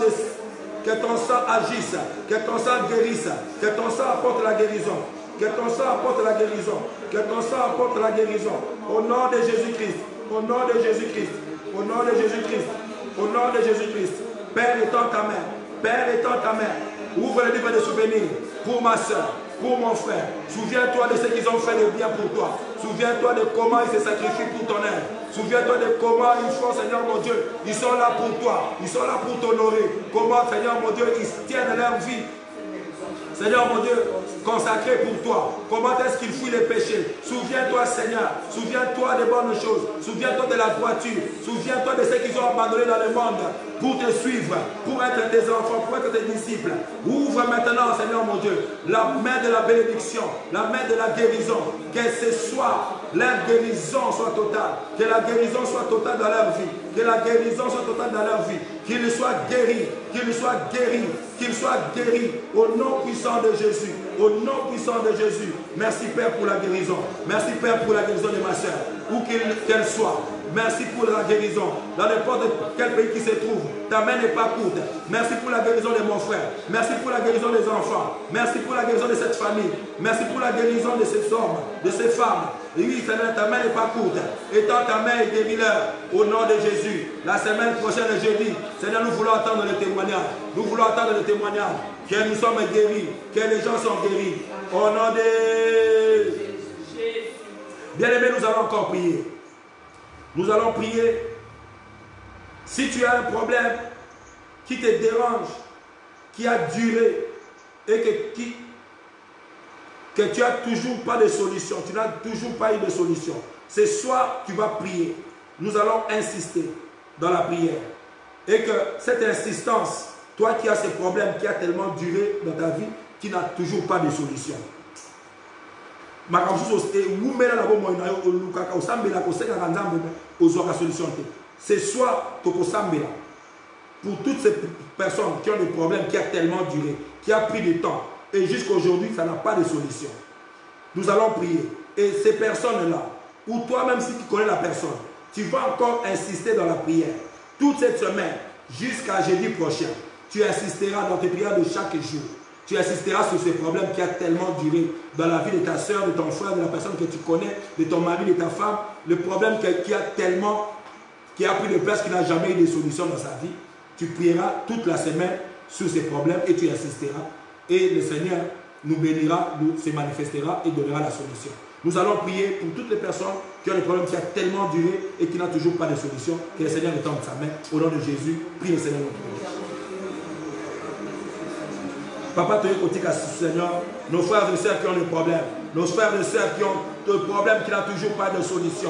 Speaker 1: agisse, que ton sang guérisse, que ton sang apporte la guérison. Que ton sang apporte la guérison. Que ton sang apporte la guérison. Au nom de Jésus-Christ. Au nom de Jésus-Christ. Au nom de Jésus-Christ. Au nom de Jésus-Christ. Père, étends ta main. Père, étends ta main. Ouvre le livre de souvenirs pour ma soeur, pour mon frère. Souviens-toi de ce qu'ils ont fait de bien pour toi. Souviens-toi de comment ils se sacrifient pour ton aide. Souviens-toi de comment ils font, Seigneur mon Dieu. Ils sont là pour toi. Ils sont là pour t'honorer. Comment, Seigneur mon Dieu, ils tiennent leur vie, Seigneur mon Dieu, consacré pour toi. Comment est-ce qu'il fuit les péchés? Souviens-toi, Seigneur. Souviens-toi des bonnes choses. Souviens-toi de la droiture. Souviens-toi de ce qu'ils ont abandonné dans le monde pour te suivre, pour être tes enfants, pour être tes disciples. Ouvre maintenant, Seigneur mon Dieu, la main de la bénédiction, la main de la guérison. Que ce soir, la guérison soit totale. Que la guérison soit totale dans leur vie. Que la guérison soit totale dans leur vie. Qu'ils soient guéris. Qu'ils soient guéris. Qu'ils soient guéris. Au nom puissant de Jésus. Au nom puissant de Jésus. Merci Père pour la guérison. Merci Père pour la guérison de ma soeur. Où qu'elle soit. Merci pour la guérison. Dans n'importe quel pays qui se trouve. Ta main n'est pas courte. Merci pour la guérison de mon frère. Merci pour la guérison des enfants. Merci pour la guérison de cette famille. Merci pour la guérison de ces hommes, de ces femmes. Et oui, Seigneur, ta main n'est pas courte. Étends ta main et guéris-leur au nom de Jésus. La semaine prochaine, jeudi, Seigneur, nous voulons attendre le témoignage. Nous voulons attendre le témoignage. Que nous sommes guéris. Que les gens sont guéris. Au nom de Jésus. Bien-aimés, nous allons encore prier. Nous allons prier. Si tu as un problème qui te dérange, qui a duré et que tu n'as toujours pas de solution, tu n'as toujours pas eu de solution, ce soir tu vas prier. Nous allons insister dans la prière. Et que cette insistance, toi qui as ce problème qui a tellement duré dans ta vie, qui n'a toujours pas de solution. Ce soir, pour toutes ces personnes qui ont des problèmes qui a tellement duré, qui a pris du temps, et jusqu'aujourd'hui, ça n'a pas de solution. Nous allons prier. Et ces personnes-là, ou toi-même si tu connais la personne, tu vas encore insister dans la prière. Toute cette semaine, jusqu'à jeudi prochain, tu insisteras dans tes prières de chaque jour. Tu insisteras sur ces problèmes qui a tellement duré dans la vie de ta soeur, de ton frère, de la personne que tu connais, de ton mari, de ta femme. Le problème qui a pris de place, qui n'a jamais eu de solution dans sa vie. Tu prieras toute la semaine sur ces problèmes et tu insisteras. Et le Seigneur nous bénira, se manifestera et donnera la solution. Nous allons prier pour toutes les personnes qui ont des problèmes qui ont tellement duré et qui n'ont toujours pas de solution. Que le Seigneur étende sa main. Au nom de Jésus, prie le Seigneur. Papa, Seigneur, nos frères et sœurs qui ont des problèmes, nos frères et sœurs qui ont des problèmes qui n'ont toujours pas de solution,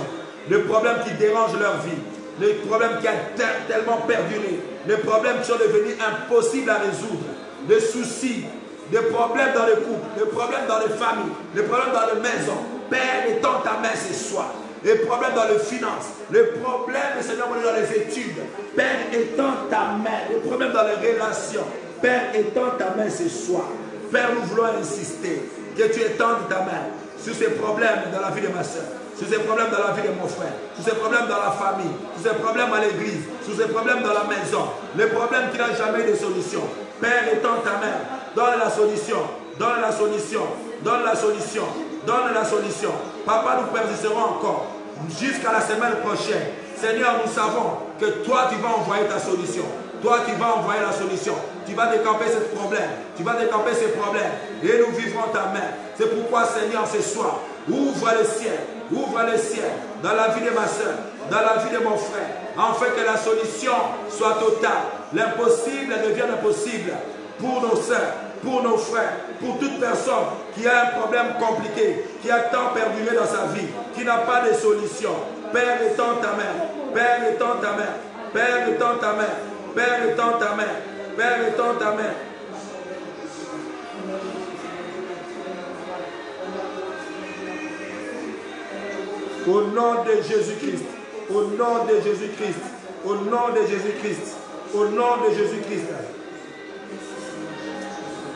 Speaker 1: les problèmes qui dérangent leur vie, les problèmes qui ont tellement perduré, les problèmes qui sont devenus impossibles à résoudre, les soucis, des problèmes dans les couples, des problèmes dans les familles, des problèmes dans les maisons. Père, étends ta main ce soir. Les problèmes dans les finances, les problèmes, Seigneur, dans les études. Père, étends ta main. Les problèmes dans les relations. Père, étends ta main ce soir. Père, nous voulons insister que tu étendes ta main sur ces problèmes dans la vie de ma soeur, sur ces problèmes dans la vie de mon frère, sur ces problèmes dans la famille, sur ces problèmes à l'église, sur ces problèmes dans la maison, les problèmes qui n'ont jamais de solution. Père, étends ta main, donne la solution, donne la solution, donne la solution, donne la solution. Papa, nous persisterons encore jusqu'à la semaine prochaine. Seigneur, nous savons que toi, tu vas envoyer ta solution. Toi, tu vas envoyer la solution. Tu vas décamper ce problème. Tu vas décamper ces problèmes. Et nous vivrons ta main. C'est pourquoi, Seigneur, ce soir, ouvre le ciel dans la vie de ma soeur, dans la vie de mon frère, afin que la solution soit totale. L'impossible devienne possible pour nos soeurs, pour nos frères, pour toute personne qui a un problème compliqué, qui a tant perduré dans sa vie, qui n'a pas de solution. Père, étends ta main. Père, étends ta main. Père, étends ta main. Père, étends ta main. Père, étends ta main. Au nom de Jésus-Christ. Au nom de Jésus-Christ. Au nom de Jésus-Christ. Au nom de Jésus-Christ.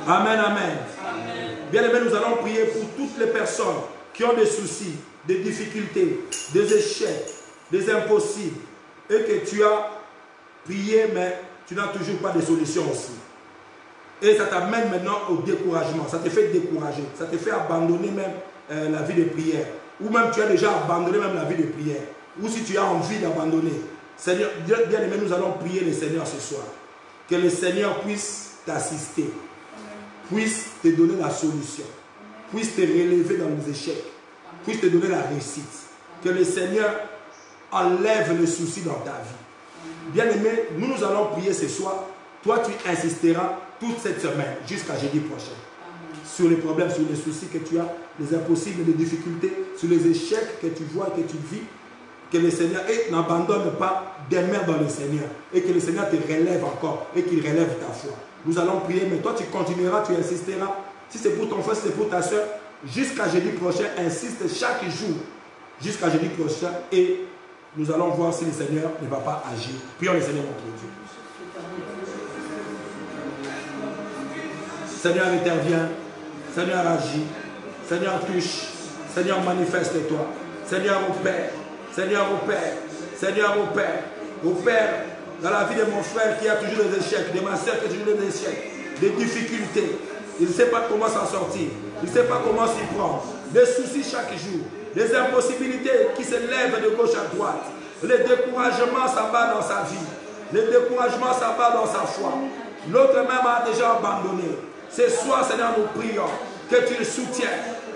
Speaker 1: Amen, amen. Amen. Bien-aimés, nous allons prier pour toutes les personnes qui ont des soucis, des difficultés, des échecs, des impossibles, et que tu as prié, mais tu n'as toujours pas de solution aussi. Et ça t'amène maintenant au découragement, ça te fait décourager, ça te fait abandonner même la vie de prière, ou même tu as déjà abandonné même la vie de prière, ou si tu as envie d'abandonner. Seigneur, bien-aimé, nous allons prier le Seigneur ce soir, que le Seigneur puisse t'assister, puisse te donner la solution, puisse te relever dans les échecs, puisse te donner la réussite. Que le Seigneur enlève le souci dans ta vie. Bien-aimé, nous allons prier ce soir. Toi, tu insisteras toute cette semaine jusqu'à jeudi prochain. Sur les problèmes, sur les soucis que tu as, les impossibles, les difficultés, sur les échecs que tu vois, que tu vis. Que le Seigneur, et n'abandonne pas, demeure dans le Seigneur. Et que le Seigneur te relève encore et qu'il relève ta foi. Nous allons prier, mais toi tu continueras, tu insisteras. Si c'est pour ton frère, si c'est pour ta soeur, jusqu'à jeudi prochain, insiste chaque jour. Jusqu'à jeudi prochain, et nous allons voir si le Seigneur ne va pas agir. Prions le Seigneur notre Dieu. Seigneur, intervient. Seigneur, agis. Seigneur, touche. Seigneur, manifeste-toi. Seigneur, au Père. Seigneur, au Père. Seigneur, au Père. Au Père, dans la vie de mon frère qui a toujours des échecs, de ma soeur qui a toujours des échecs, des difficultés. Il ne sait pas comment s'en sortir. Il ne sait pas comment s'y prendre. Des soucis chaque jour. Des impossibilités qui se lèvent de gauche à droite. Le découragement s'abat dans sa vie. Le découragement s'abat dans sa foi. L'autre même a déjà abandonné. Ce soir, Seigneur, nous prions que tu le soutiennes,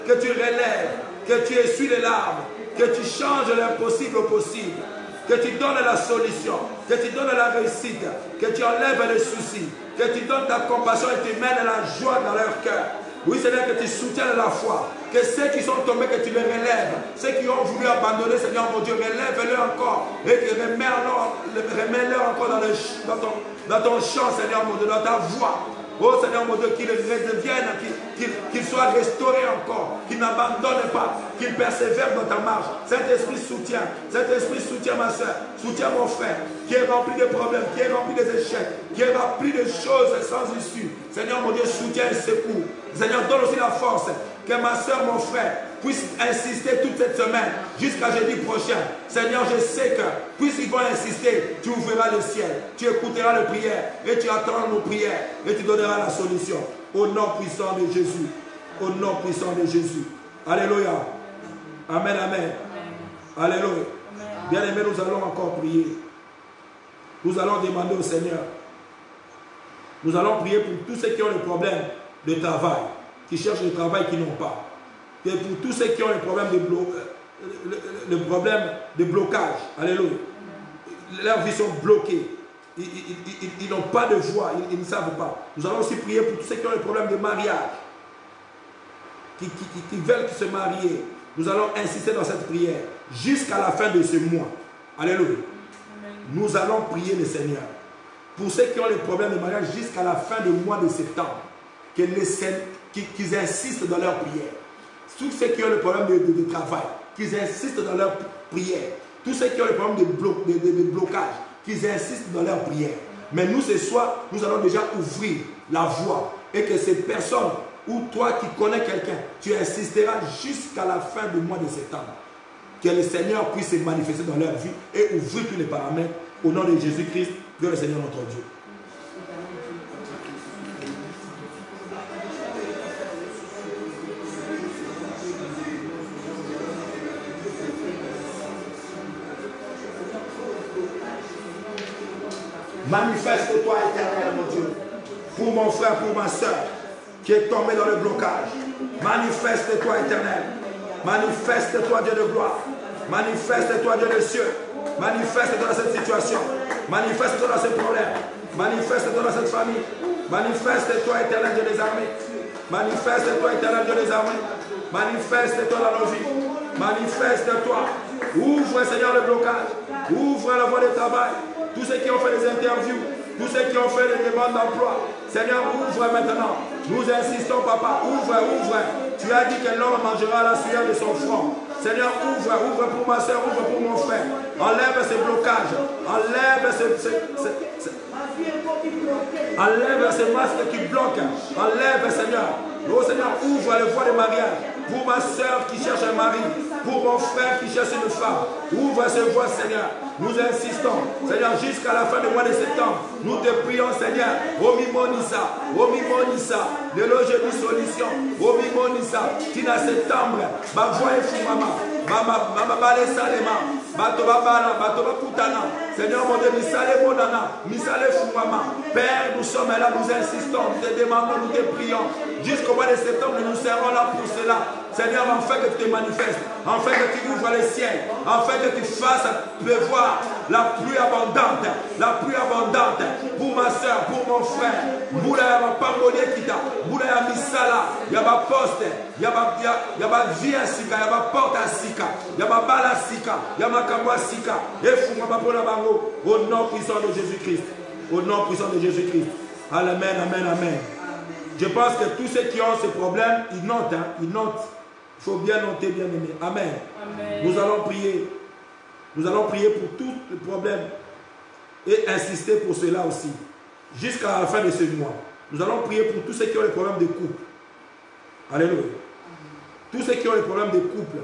Speaker 1: que tu relèves, que tu essuies les larmes, que tu changes l'impossible au possible, que tu donnes la solution, que tu donnes la réussite, que tu enlèves les soucis, que tu donnes ta compassion et tu mènes la joie dans leur cœur. Oui, Seigneur, que tu soutiennes la foi, que ceux qui sont tombés, que tu les relèves, ceux qui ont voulu abandonner, Seigneur mon Dieu, relève-les encore et que remets-les encore dans ton chant, Seigneur mon Dieu, dans ta voix. Oh Seigneur mon Dieu, qu'ils redeviennent, qu'ils soient restaurés encore, qu'ils n'abandonnent pas, qu'ils persévèrent dans ta marche. Saint-Esprit soutient ma soeur, soutient mon frère, qui est rempli de problèmes, qui est rempli des échecs, qui est rempli de choses sans issue. Seigneur mon Dieu, soutient et secours. Seigneur, donne aussi la force que ma soeur, mon frère, puisse insister toute cette semaine jusqu'à jeudi prochain. Seigneur, je sais que puisqu'ils vont insister, tu ouvriras le ciel, tu écouteras les prières et tu attendras nos prières et tu donneras la solution. Au nom puissant de Jésus. Au nom puissant de Jésus. Alléluia. Amen, amen. Alléluia. Bien-aimés, nous allons encore prier. Nous allons demander au Seigneur. Nous allons prier pour tous ceux qui ont le problème de travail, qui cherchent le travail qu'ils n'ont pas. Et pour tous ceux qui ont le problème de blocage, alléluia, leurs vies sont bloquées, ils n'ont pas de voix, ils ne savent pas. Nous allons aussi prier pour tous ceux qui ont le problème de mariage, qui veulent se marier. Nous allons insister dans cette prière jusqu'à la fin de ce mois. Alléluia. Nous allons prier le Seigneur. Pour ceux qui ont le problème de mariage jusqu'à la fin du mois de septembre, qu'ils insistent dans leur prière. Tous ceux qui ont le problème de travail, qu'ils insistent dans leur prière. Tous ceux qui ont le problème de blocage, qu'ils insistent dans leur prière. Mais nous, ce soir, nous allons déjà ouvrir la voie. Et que ces personnes, ou toi qui connais quelqu'un, tu insisteras jusqu'à la fin du mois de septembre. Que le Seigneur puisse se manifester dans leur vie et ouvrir tous les paramètres. Au nom de Jésus-Christ, Dieu le Seigneur notre Dieu. Manifeste-toi, éternel, mon Dieu, pour mon frère, pour ma soeur, qui est tombé dans le blocage. Manifeste-toi, éternel. Manifeste-toi, Dieu de gloire. Manifeste-toi, Dieu des cieux. Manifeste-toi dans cette situation. Manifeste-toi dans ce problème. Manifeste-toi dans cette famille. Manifeste-toi, éternel Dieu des armées. Manifeste-toi, éternel Dieu des armées. Manifeste-toi dans nos vies. Manifeste-toi. Ouvre, Seigneur, le blocage. Ouvre la voie de travail. Tous ceux qui ont fait des interviews, tous ceux qui ont fait des demandes d'emploi, Seigneur, ouvre maintenant. Nous insistons, Papa, ouvre, ouvre. Tu as dit que l'homme mangera la sueur de son front. Seigneur, ouvre, ouvre pour ma soeur, ouvre pour mon frère. Enlève ces blocages. Enlève ces masques qui bloquent. Enlève, Seigneur. Oh Seigneur, ouvre les voies de mariage. Pour ma soeur qui cherche un mari, pour mon frère qui cherche une femme, ouvre ces voies, Seigneur. Nous insistons, Seigneur, jusqu'à la fin du mois de septembre. Nous te prions, Seigneur. Omimonisa, de loger une solution. Omimonisa, Tina septembre, ma voix est fou, maman. Maman, balé salema. Batoba bala, batoba kutana. Seigneur, mon Dieu, misale monana, misale fou, maman. Père, nous sommes là, nous insistons, nous te demandons, nous te prions. Jusqu'au mois de septembre, nous serons là pour cela. Seigneur, afin que tu te manifestes, afin que tu ouvres les ciels, afin que tu fasses pleuvoir la pluie abondante pour ma soeur, pour mon frère. Moula yaba pambolier kita, moula yaba misala, yaba poste, yaba vie sika, yaba porte sika, yaba bala sika, yaba kamwa sika, et fou ma pour la bango, au nom puissant de Jésus-Christ, au nom puissant de Jésus-Christ. Amen, amen, amen. Je pense que tous ceux qui ont ce problème, ils notent, hein, ils notent. Il faut bien noter, bien aimé. Amen. Amen. Nous allons prier. Nous allons prier pour tous les problèmes et insister pour cela aussi. Jusqu'à la fin de ce mois. Nous allons prier pour tous ceux qui ont les problèmes de couple. Alléluia. Tous ceux qui ont les problèmes de couple.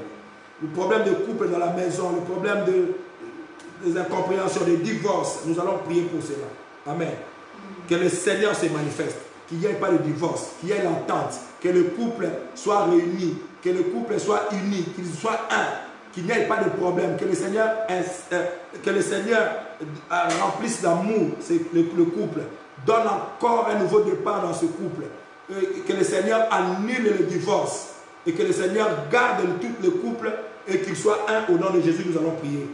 Speaker 1: Le problème de couple dans la maison, le problème des incompréhensions, des divorces. Nous allons prier pour cela. Amen. Que le Seigneur se manifeste. Qu'il n'y ait pas de divorce, qu'il y ait l'entente, que le couple soit réuni, que le couple soit uni, qu'il soit un, qu'il n'y ait pas de problème, que le Seigneur remplisse d'amour le couple, donne encore un nouveau départ dans ce couple, que le Seigneur annule le divorce et que le Seigneur garde tout le couple et qu'il soit un au nom de Jésus. Nous allons prier.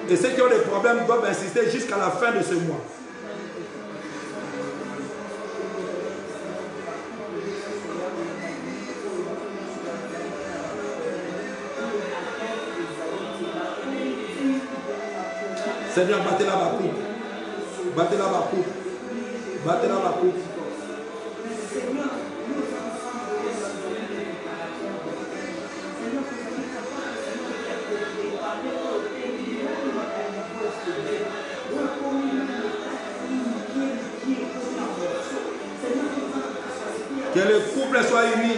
Speaker 1: Et ceux qui ont des problèmes doivent insister jusqu'à la fin de ce mois. Seigneur, battez la coupe. Battez la coupe. Battez la coupe. Que le couple soit uni.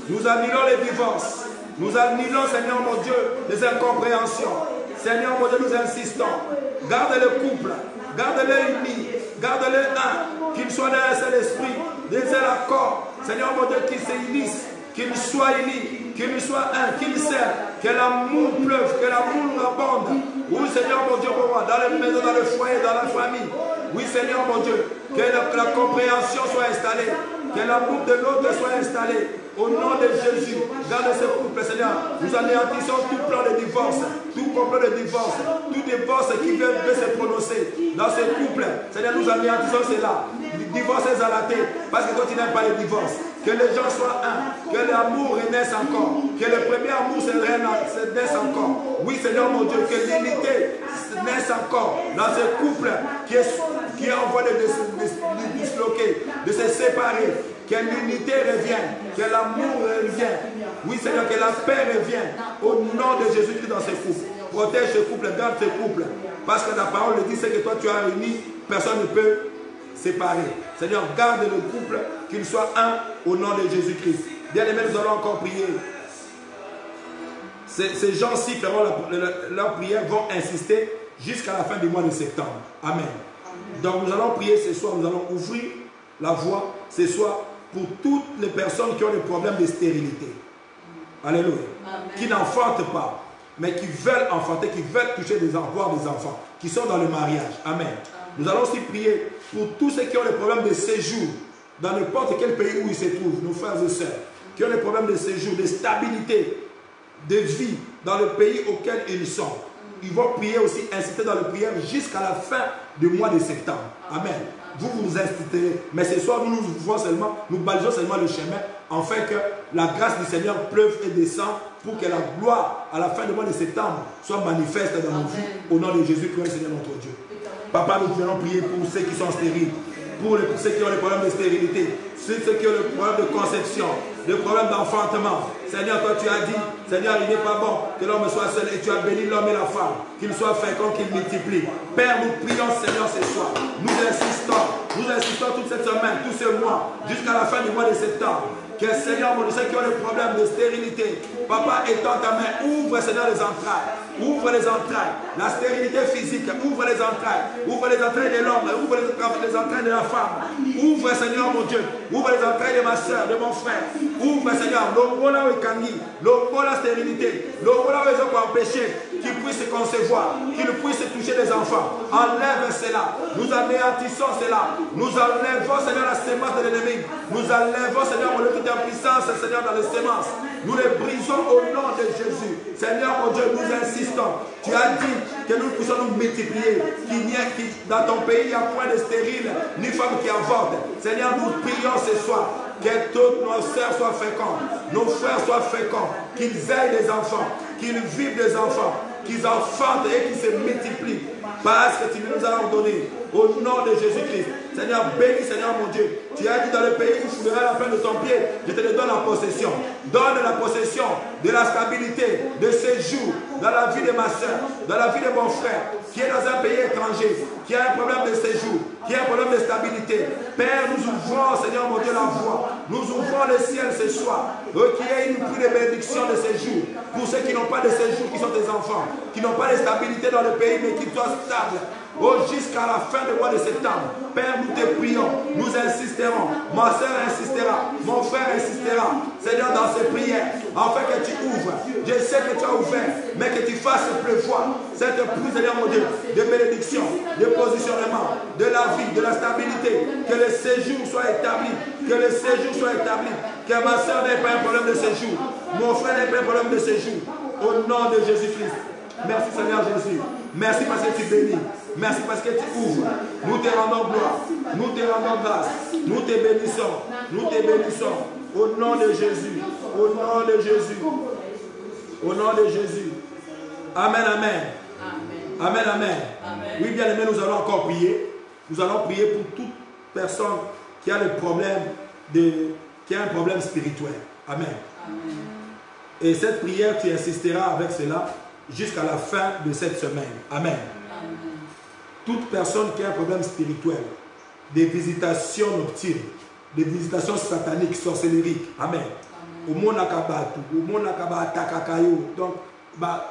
Speaker 1: Nous annulons les divorces. Nous annulons, Seigneur mon Dieu, les incompréhensions. Seigneur mon Dieu, nous insistons. Garde le couple. Garde-le unis. Garde-le un. Qu'ils soient dans un seul esprit. D'un seul accord. Seigneur mon Dieu, qu'ils se unissent. Qu'ils soient unis. Qu'ils soient un. Qu'ils s'aiment. Que l'amour pleuve. Que l'amour abonde. Oui, Seigneur mon Dieu, pour moi. Dans les maisons, dans le foyer, dans la famille. Oui, Seigneur mon Dieu. Que la compréhension soit installée. Que l'amour de l'autre soit installé. Au nom de Jésus, garde ce couple, Seigneur. Nous anéantissons tout plan de divorce, tout complot de divorce, tout divorce qui veut se prononcer dans ce couple. Seigneur, nous anéantissons cela. Divorce est zalaté, parce que toi tu n'aimes pas le divorce. Que les gens soient un, que l'amour renaisse encore, que le premier amour se naisse encore. Oui, Seigneur mon Dieu, que l'unité naisse encore dans ce couple qui est en voie de disloquer, de se séparer. Que l'unité revienne, que l'amour revienne. Oui, Seigneur, que la paix revienne. Au nom de Jésus-Christ dans ce couple. Protège ce couple, garde ce couple. Parce que la parole le dit, c'est que toi tu as réuni, personne ne peut séparer. Seigneur, garde le couple, qu'il soit un au nom de Jésus-Christ. Bien-aimés, nous allons encore prier. Ces gens-ci feront leur prière, vont insister jusqu'à la fin du mois de septembre. Amen. Donc nous allons prier ce soir, nous allons ouvrir la voie ce soir pour toutes les personnes qui ont des problèmes de stérilité. Alléluia. Amen. Qui n'enfantent pas, mais qui veulent enfanter, qui veulent toucher des enfants, qui sont dans le mariage. Amen. Amen. Nous allons aussi prier pour tous ceux qui ont des problèmes de séjour dans n'importe quel pays où ils se trouvent, nos frères et sœurs, qui ont des problèmes de séjour, de stabilité, de vie dans le pays auquel ils sont. Ils vont prier aussi, inciter dans la prière jusqu'à la fin du mois de septembre. Amen. Vous inciterez. Mais ce soir, nous ouvrons seulement, nous balisons seulement le chemin, afin que la grâce du Seigneur pleuve et descende pour que la gloire, à la fin du mois de septembre, soit manifeste dans nos vies. Au nom de Jésus, prions le Seigneur notre Dieu. Papa, nous voulons prier pour ceux qui sont stériles, pour ceux qui ont des problèmes de stérilité, ceux qui ont des problèmes de conception, des problèmes d'enfantement. Seigneur, toi tu as dit, Seigneur, il n'est pas bon que l'homme soit seul et tu as béni l'homme et la femme, qu'ils soient féconds, qu'ils multiplient. Père, nous prions, Seigneur, ce soir. Nous insistons, Nous insistons toute cette semaine, tout ce mois, jusqu'à la fin du mois de septembre. Que Seigneur, mon Dieu, ceux qui ont des problèmes de stérilité, Papa, étends ta main, ouvre Seigneur les entrailles, ouvre les entrailles, la stérilité physique, ouvre les entrailles de l'homme, ouvre les entrailles de la femme, ouvre Seigneur, mon Dieu, ouvre les entrailles de ma soeur, de mon frère, ouvre Seigneur, l'ongola ou kangi, l'ongola stérilité, l'ongola où ils ont empêché qu'ils puissent concevoir, qu'ils puissent toucher des enfants, enlève cela, nous anéantissons cela, nous enlèvons Seigneur la sémence de l'ennemi, nous enlèvons Seigneur, mon Dieu, toute puissance, Seigneur, dans les semences. Nous les brisons au nom de Jésus. Seigneur, mon Dieu, nous insistons. Tu as dit que nous puissions nous multiplier. Dans ton pays, il n'y a point de stérile, ni femme qui avorte. Seigneur, nous prions ce soir que toutes nos sœurs soient fécondes, nos frères soient féconds, qu'ils aient des enfants, qu'ils vivent des enfants, qu'ils enfantent et qu'ils se multiplient. Parce que tu nous as ordonné, au nom de Jésus-Christ. Seigneur, bénis, Seigneur mon Dieu. Tu as dit dans le pays où tu verras la fin de ton pied, je te le donne en possession. Donne la possession de la stabilité, de séjour, dans la vie de ma soeur, dans la vie de mon frère, qui est dans un pays étranger, qui a un problème de séjour, qui a un problème de stabilité. Père, nous ouvrons, Seigneur mon Dieu, la voie. Nous ouvrons le ciel ce soir. Qu'il y ait une pluie de bénédiction de séjour. Pour ceux qui n'ont pas de séjour, qui sont tes enfants, qui n'ont pas de stabilité dans le pays, mais qui soient stables. Oh, jusqu'à la fin du mois de septembre. Père, nous te prions, nous insisterons. Ma soeur insistera, mon frère insistera. Seigneur, dans ces prières, afin que tu ouvres. Je sais que tu as ouvert, mais que tu fasses pleuvoir cette pluie, Seigneur mon Dieu, de bénédiction, de positionnement, de la vie, de la stabilité. Que le séjour soit établi. Que le séjour soit établi. Que ma soeur n'ait pas un problème de séjour. Mon frère n'ait pas un problème de séjour. Au nom de Jésus-Christ. Merci Seigneur Jésus. Merci parce que tu bénis. Merci parce que tu ouvres. Nous te rendons gloire. Nous te rendons grâce. Nous te bénissons. Nous te bénissons. Au nom de Jésus. Au nom de Jésus. Au nom de Jésus. Amen, amen. Amen, amen. Oui, bien aimé, nous allons encore prier. Nous allons prier pour toute personne qui a le problème qui a un problème spirituel. Amen. Et cette prière, tu insisteras avec cela jusqu'à la fin de cette semaine. Amen. Toute personne qui a un problème spirituel, des visitations nocturnes, des visitations sataniques, sorcelleriques. Amen. Au monde akabatu, au monde akabatakakayo. Donc,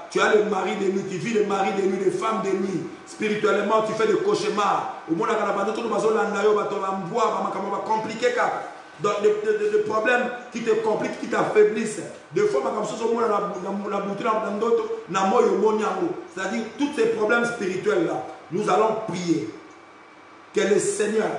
Speaker 1: tu as le mari de nuit, tu vis le mari de nuit, les femmes de nuit. Spirituellement, tu fais des cauchemars. Au monde akabatu, tout le monde va compliqué. Donc, le problème qui te complique, qui t'affaiblissent. Des fois, c'est-à-dire, tous ces problèmes spirituels-là, nous allons prier. Que le Seigneur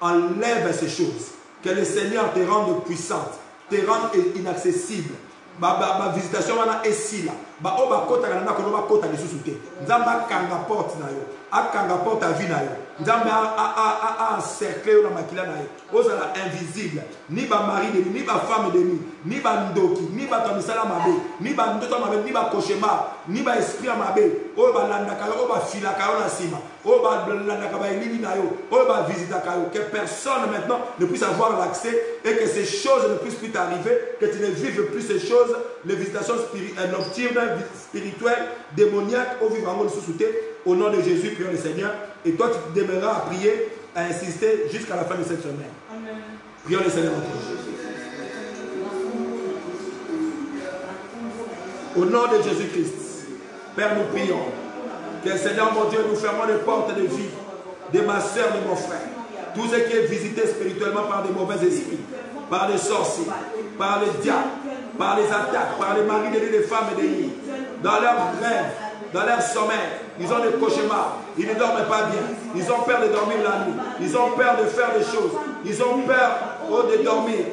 Speaker 1: enlève ces choses. Que le Seigneur te rende puissante, te rende inaccessible. Ma visitation est ici là. Ba kota kana ko ba kota lisusu te. Nzamba kanga porte na yo. Akanga porte ta vie na yo. Nzamba a encercler na makila na yo. Ozala invisible. Ni ba mari de ni ba femme de nuit, ni ba ndoki, ni ba tomisala mabe, ni ba ndoto mabe, ni ba cauchemar, ni ba esprit mabe. O ba landa ka yo, o ba fila ka yo na sima. O ba landa ka ba elimi na yo, o ba visita ka yo. Que personne maintenant ne puisse avoir l'accès et que ces choses ne puissent plus t'arriver, que tu ne vives plus ces choses, les visitations nocturnes, spirituelles, démoniaques, au nom de Jésus, prions le Seigneur. Et toi, tu demeureras à prier, à insister jusqu'à la fin de cette semaine. Amen. Prions le Seigneur. Au nom de Jésus-Christ, Père, nous prions que Seigneur, mon Dieu, nous fermons les portes de vie de ma soeur, de mon frère. Tout ce qui est visité spirituellement par des mauvais esprits, par des sorciers, par les diables, par les attaques, par les maris de nuit, des femmes et des nuits, dans leurs rêves, dans leur sommeil, ils ont des cauchemars, ils ne dorment pas bien, ils ont peur de dormir la nuit, ils ont peur de faire des choses, ils ont peur de dormir,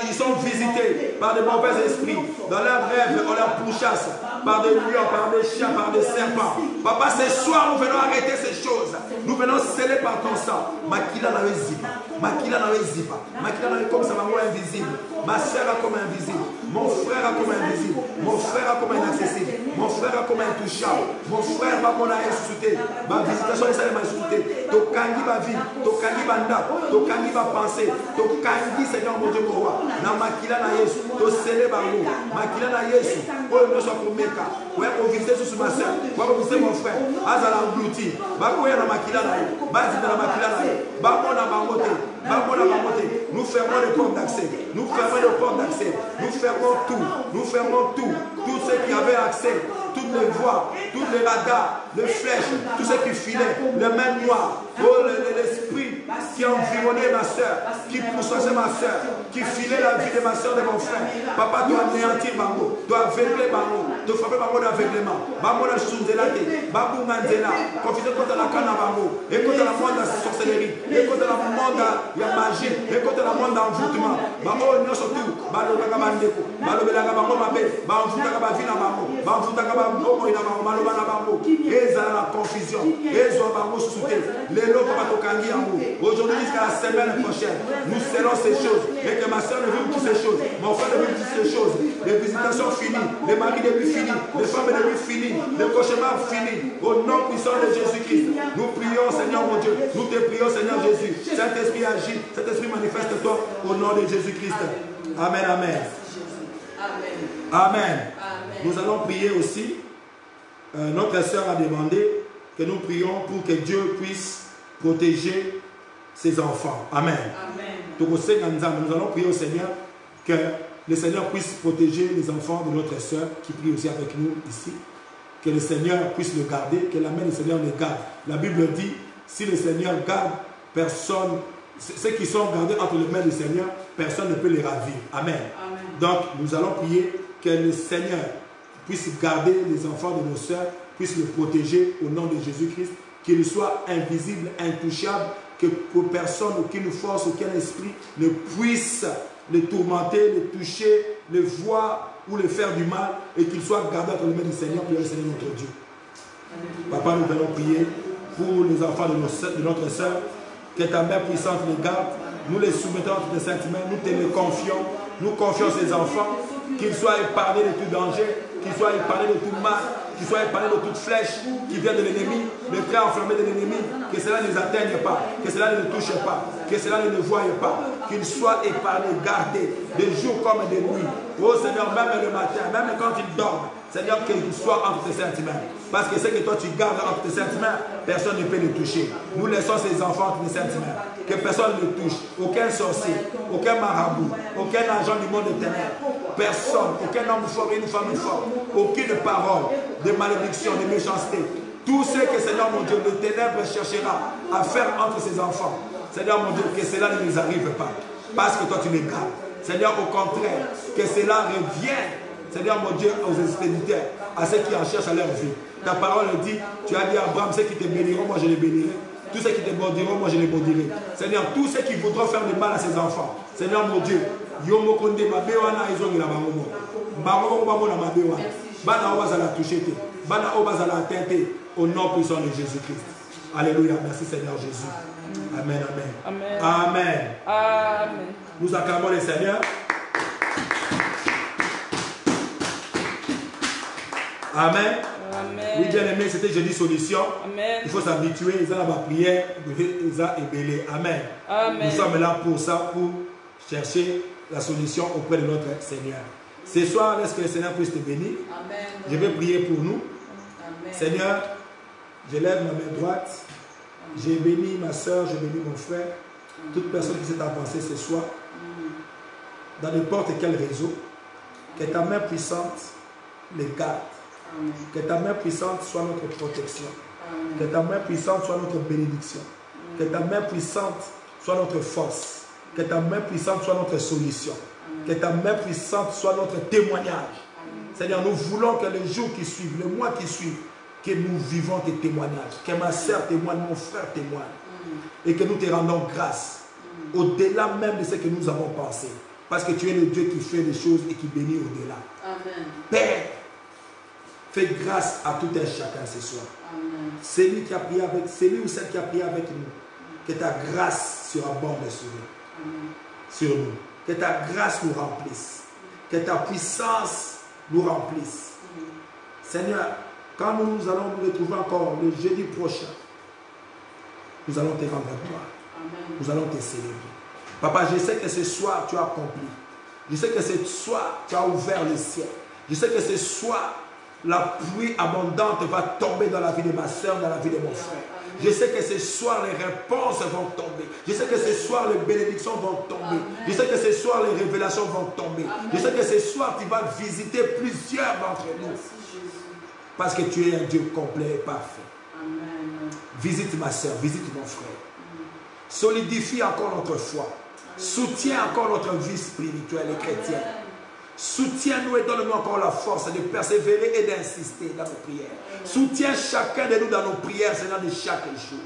Speaker 1: ils sont visités par de mauvais esprits, dans leurs rêves, on leur pourchasse, par des lions, par des chiens, par des serpents. Papa, ce soir, nous venons arrêter ces choses, nous venons sceller par ton sang. Makila na zipa, makila na zipa, makila na comme ça, maman invisible, ma soeur a comme invisible, mon frère a comme invisible, mon frère a comme inaccessible, mon frère a comme intouchable, mon frère va mon ressuscité, ma visitation est celle de ma ressuscité, to kangi va vie, to kangi va nda, to kangi va penser, to kangi Seigneur mon Dieu mon roi, na makila na Yesu, to sceller bango, makila na Yesu, oh nous sommes pour Meka, ouais pour visiter sous ma soeur, pour visiter mon frère, azala englouti, bakoya na makila na yo, bazi na makila na yo, bamona Nous fermons les portes d'accès. Nous fermons les portes d'accès. Nous fermons tout. Nous fermons tout. Tout ce qui avait accès, toutes les voies, tous les radars, les flèches, tout ce qui filait, les mains noires. Oh, l'esprit qui environnait ma soeur, qui poursuivait ma soeur, qui filait la vie de ma soeur, de mon frère. Papa doit anéantir Bango, doit aveugler Bango, doit frapper Bango d'aveuglement. Bango la Sunzelate, Bango Manzela, confiser contre la canne à Bango, et contre la monde de la sorcellerie, et contre la monde de la magie, et contre la monde d'envoûtement. Bango, nous surtout, Bango Bandeko, Bango Belaga Bango Mabé, Bango Futaka Vina Bango, Bango Futaka Bango, Bango Bango, et la confusion, et Bango Souté. Aujourd'hui jusqu'à la semaine prochaine, nous serons ces choses. Et que ma soeur ne vive toutes ces choses. Mon frère ne vive toutes ces choses. Les visitations finies. Les maris depuis finis. Les femmes depuis finies. Les cauchemars finis. Au nom puissant de Jésus-Christ. Nous prions, Seigneur mon Dieu. Nous te prions, Seigneur Jésus. Saint-Esprit agit. Saint-Esprit manifeste-toi au nom de Jésus-Christ. Amen, amen. Amen. Nous allons prier aussi. Notre soeur a demandé que nous prions pour que Dieu puisse protéger ses enfants. Amen. Nous allons prier au Seigneur que le Seigneur puisse protéger les enfants de notre soeur qui prie aussi avec nous ici. Que le Seigneur puisse le garder, que la main du Seigneur le garde. La Bible dit, si le Seigneur garde, personne, ceux qui sont gardés entre les mains du Seigneur, personne ne peut les ravir. Amen. Amen. Donc, nous allons prier que le Seigneur puisse garder les enfants de nos soeurs, puisse le protéger au nom de Jésus-Christ, qu'il soit invisible, intouchable, que personne, aucune force, aucun esprit ne puisse le tourmenter, le toucher, le voir ou le faire du mal, et qu'il soit gardé entre les mains du Seigneur pour le Seigneur notre Dieu. Papa, nous allons prier pour les enfants de notre sœur, que ta main puissante les garde. Nous les soumettons entre tes saintes mains, nous te les confions, nous confions ces enfants, qu'ils soient épargnés de tout danger, qu'ils soient épargnés de tout mal, qu'ils soient épargnés de toute flèche qui vient de l'ennemi, le trait enflammé de l'ennemi, que cela ne les atteigne pas, que cela ne les touche pas, que cela ne les voie pas, qu'ils soient épargnés, gardés, de jour comme de nuit. Oh Seigneur, même le matin, même quand ils dorment, Seigneur, qu'ils soient entre tes saintes mains. Parce que ce que toi tu gardes entre tes saintes mains, personne ne peut les toucher. Nous laissons ces enfants entre tes saintes mains. Que personne ne les touche. Aucun sorcier, aucun marabout, aucun agent du monde de ténèbres. Personne, aucun homme fort et une femme forte. Aucune parole de malédiction, de méchanceté. Tout ce que Seigneur mon Dieu, le ténèbre cherchera à faire entre ses enfants. Seigneur mon Dieu, que cela ne nous arrive pas. Parce que toi tu les gardes. Seigneur, au contraire, que cela revienne, Seigneur mon Dieu, aux expéditeurs, à ceux qui en cherchent à leur vie. Ta parole dit, tu as dit à Abraham, ceux qui te béniront, moi je les bénirai. Tous ceux qui te maudiront, moi je les maudirai. Seigneur, tous ceux qui voudront faire du mal à ses enfants, Seigneur mon Dieu, Yomo Konde, Mabewana, ils ont eu la maman. Maman, maman, Mabewana. Bana Obaza la touché, Bana Obaza la atteinte, au nom puissant de Jésus-Christ. Alléluia, merci Seigneur Jésus. Amen, amen. Amen. Amen. Amen. Nous acclamons le Seigneur. Amen. Amen. Oui, bien aimé, c'était jeudi solution. Amen. Il faut s'habituer. Ils ont la prière, ils ont ébélé. Amen. Amen. Nous sommes là pour ça, pour chercher la solution auprès de notre Seigneur. Ce soir, laisse que le Seigneur puisse te bénir. Amen. Je vais prier pour nous. Amen. Seigneur, je lève ma main droite. J'ai béni ma soeur, j'ai béni mon frère. Toute personne qui s'est avancée ce soir, dans n'importe quel réseau, que ta main puissante les garde. Amen. Que ta main puissante soit notre protection. Amen. Que ta main puissante soit notre bénédiction. Amen. Que ta main puissante soit notre force. Que ta main puissante soit notre solution. Amen. Que ta main puissante soit notre témoignage. Amen. Seigneur, nous voulons que les jours qui suivent, les mois qui suivent, que nous vivons tes témoignages. Que ma soeur témoigne, mon frère témoigne. Amen. Et que nous te rendons grâce. Au-delà même de ce que nous avons pensé. Parce que tu es le Dieu qui fait des choses et qui bénit au-delà. Père, fais grâce à tout un chacun ce soir. Amen. Celui qui a prié avec, celui ou celle qui a prié avec nous, que ta grâce surabonde sur nous. Que ta grâce nous remplisse. Que ta puissance nous remplisse. Amen. Seigneur, quand nous allons nous retrouver encore le jeudi prochain, nous allons te rendre gloire. Nous allons te célébrer. Papa, je sais que ce soir tu as accompli. Je sais que ce soir tu as ouvert le ciel. Je sais que ce soir la pluie abondante va tomber dans la vie de ma soeur, dans la vie de mon frère. Je sais que ce soir, les réponses vont tomber. Je sais que ce soir, les bénédictions vont tomber.
Speaker 2: Amen.
Speaker 1: Je sais que ce soir, les révélations vont tomber.
Speaker 2: Amen.
Speaker 1: Je sais que ce soir, tu vas visiter plusieurs d'entre nous.
Speaker 2: Merci Jésus.
Speaker 1: Parce que tu es un Dieu complet et parfait.
Speaker 2: Amen.
Speaker 1: Visite ma soeur, visite mon frère. Solidifie encore notre foi. Soutiens encore notre vie spirituelle et chrétienne.
Speaker 2: Amen.
Speaker 1: Soutiens-nous et donne-nous encore la force de persévérer et d'insister dans nos prières. Soutiens chacun de nous dans nos prières, Seigneur, de chaque jour.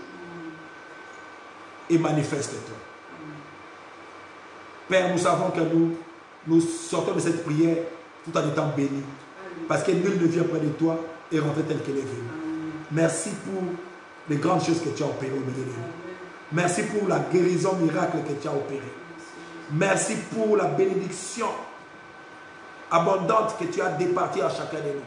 Speaker 1: Et manifeste-toi. Père, nous savons que nous sortons de cette prière tout en étant bénis. Parce que nul ne vient près de toi et rentrer tel qu'elle est venue. Merci pour les grandes choses que tu as opérées au milieu de nous. Merci pour la guérison miracle que tu as opérée. Merci pour la bénédiction abondante que tu as départie à chacun de nous.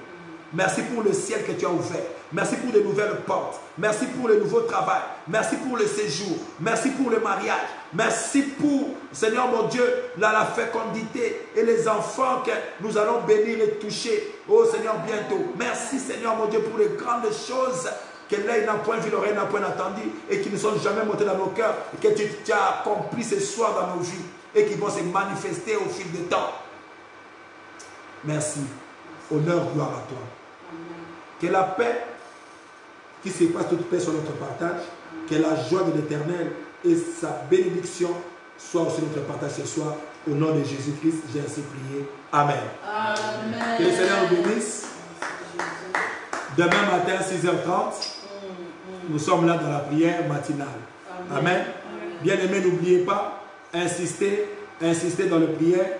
Speaker 1: Merci pour le ciel que tu as ouvert. Merci pour de nouvelles portes. Merci pour le nouveau travail. Merci pour le séjour. Merci pour le mariage. Merci pour, Seigneur mon Dieu, la fécondité et les enfants que nous allons bénir et toucher. Oh Seigneur, bientôt. Merci Seigneur mon Dieu pour les grandes choses que l'œil n'a point vu, l'oreille n'a point entendu et qui ne sont jamais montées dans nos cœurs et que tu as accompli ce soir dans nos vies et qui vont se manifester au fil du temps. Merci. Honneur, gloire à toi. Que la paix qui se passe toute paix sur notre partage, que la joie de l'Éternel et sa bénédiction soient aussi notre partage ce soir. Au nom de Jésus-Christ, j'ai ainsi prié. Amen.
Speaker 2: Amen.
Speaker 1: Que le Seigneur nous bénisse. Demain matin, 6h30, nous sommes là dans la prière matinale. Amen. Bien-aimés, n'oubliez pas, insistez dans la prière.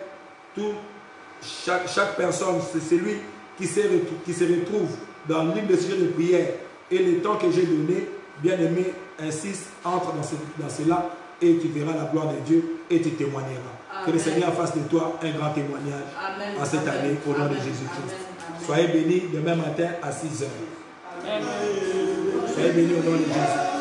Speaker 1: Chaque personne, c'est celui qui se retrouve dans l'une des sujets de prière et le temps que j'ai donné, bien-aimé, insiste, entre dans cela et tu verras la gloire de Dieu et tu témoigneras. Amen. Que le Seigneur fasse de toi un grand témoignage. Amen. En cette année au nom de Jésus-Christ. Soyez bénis demain matin à 6h. Soyez bénis au nom de Jésus.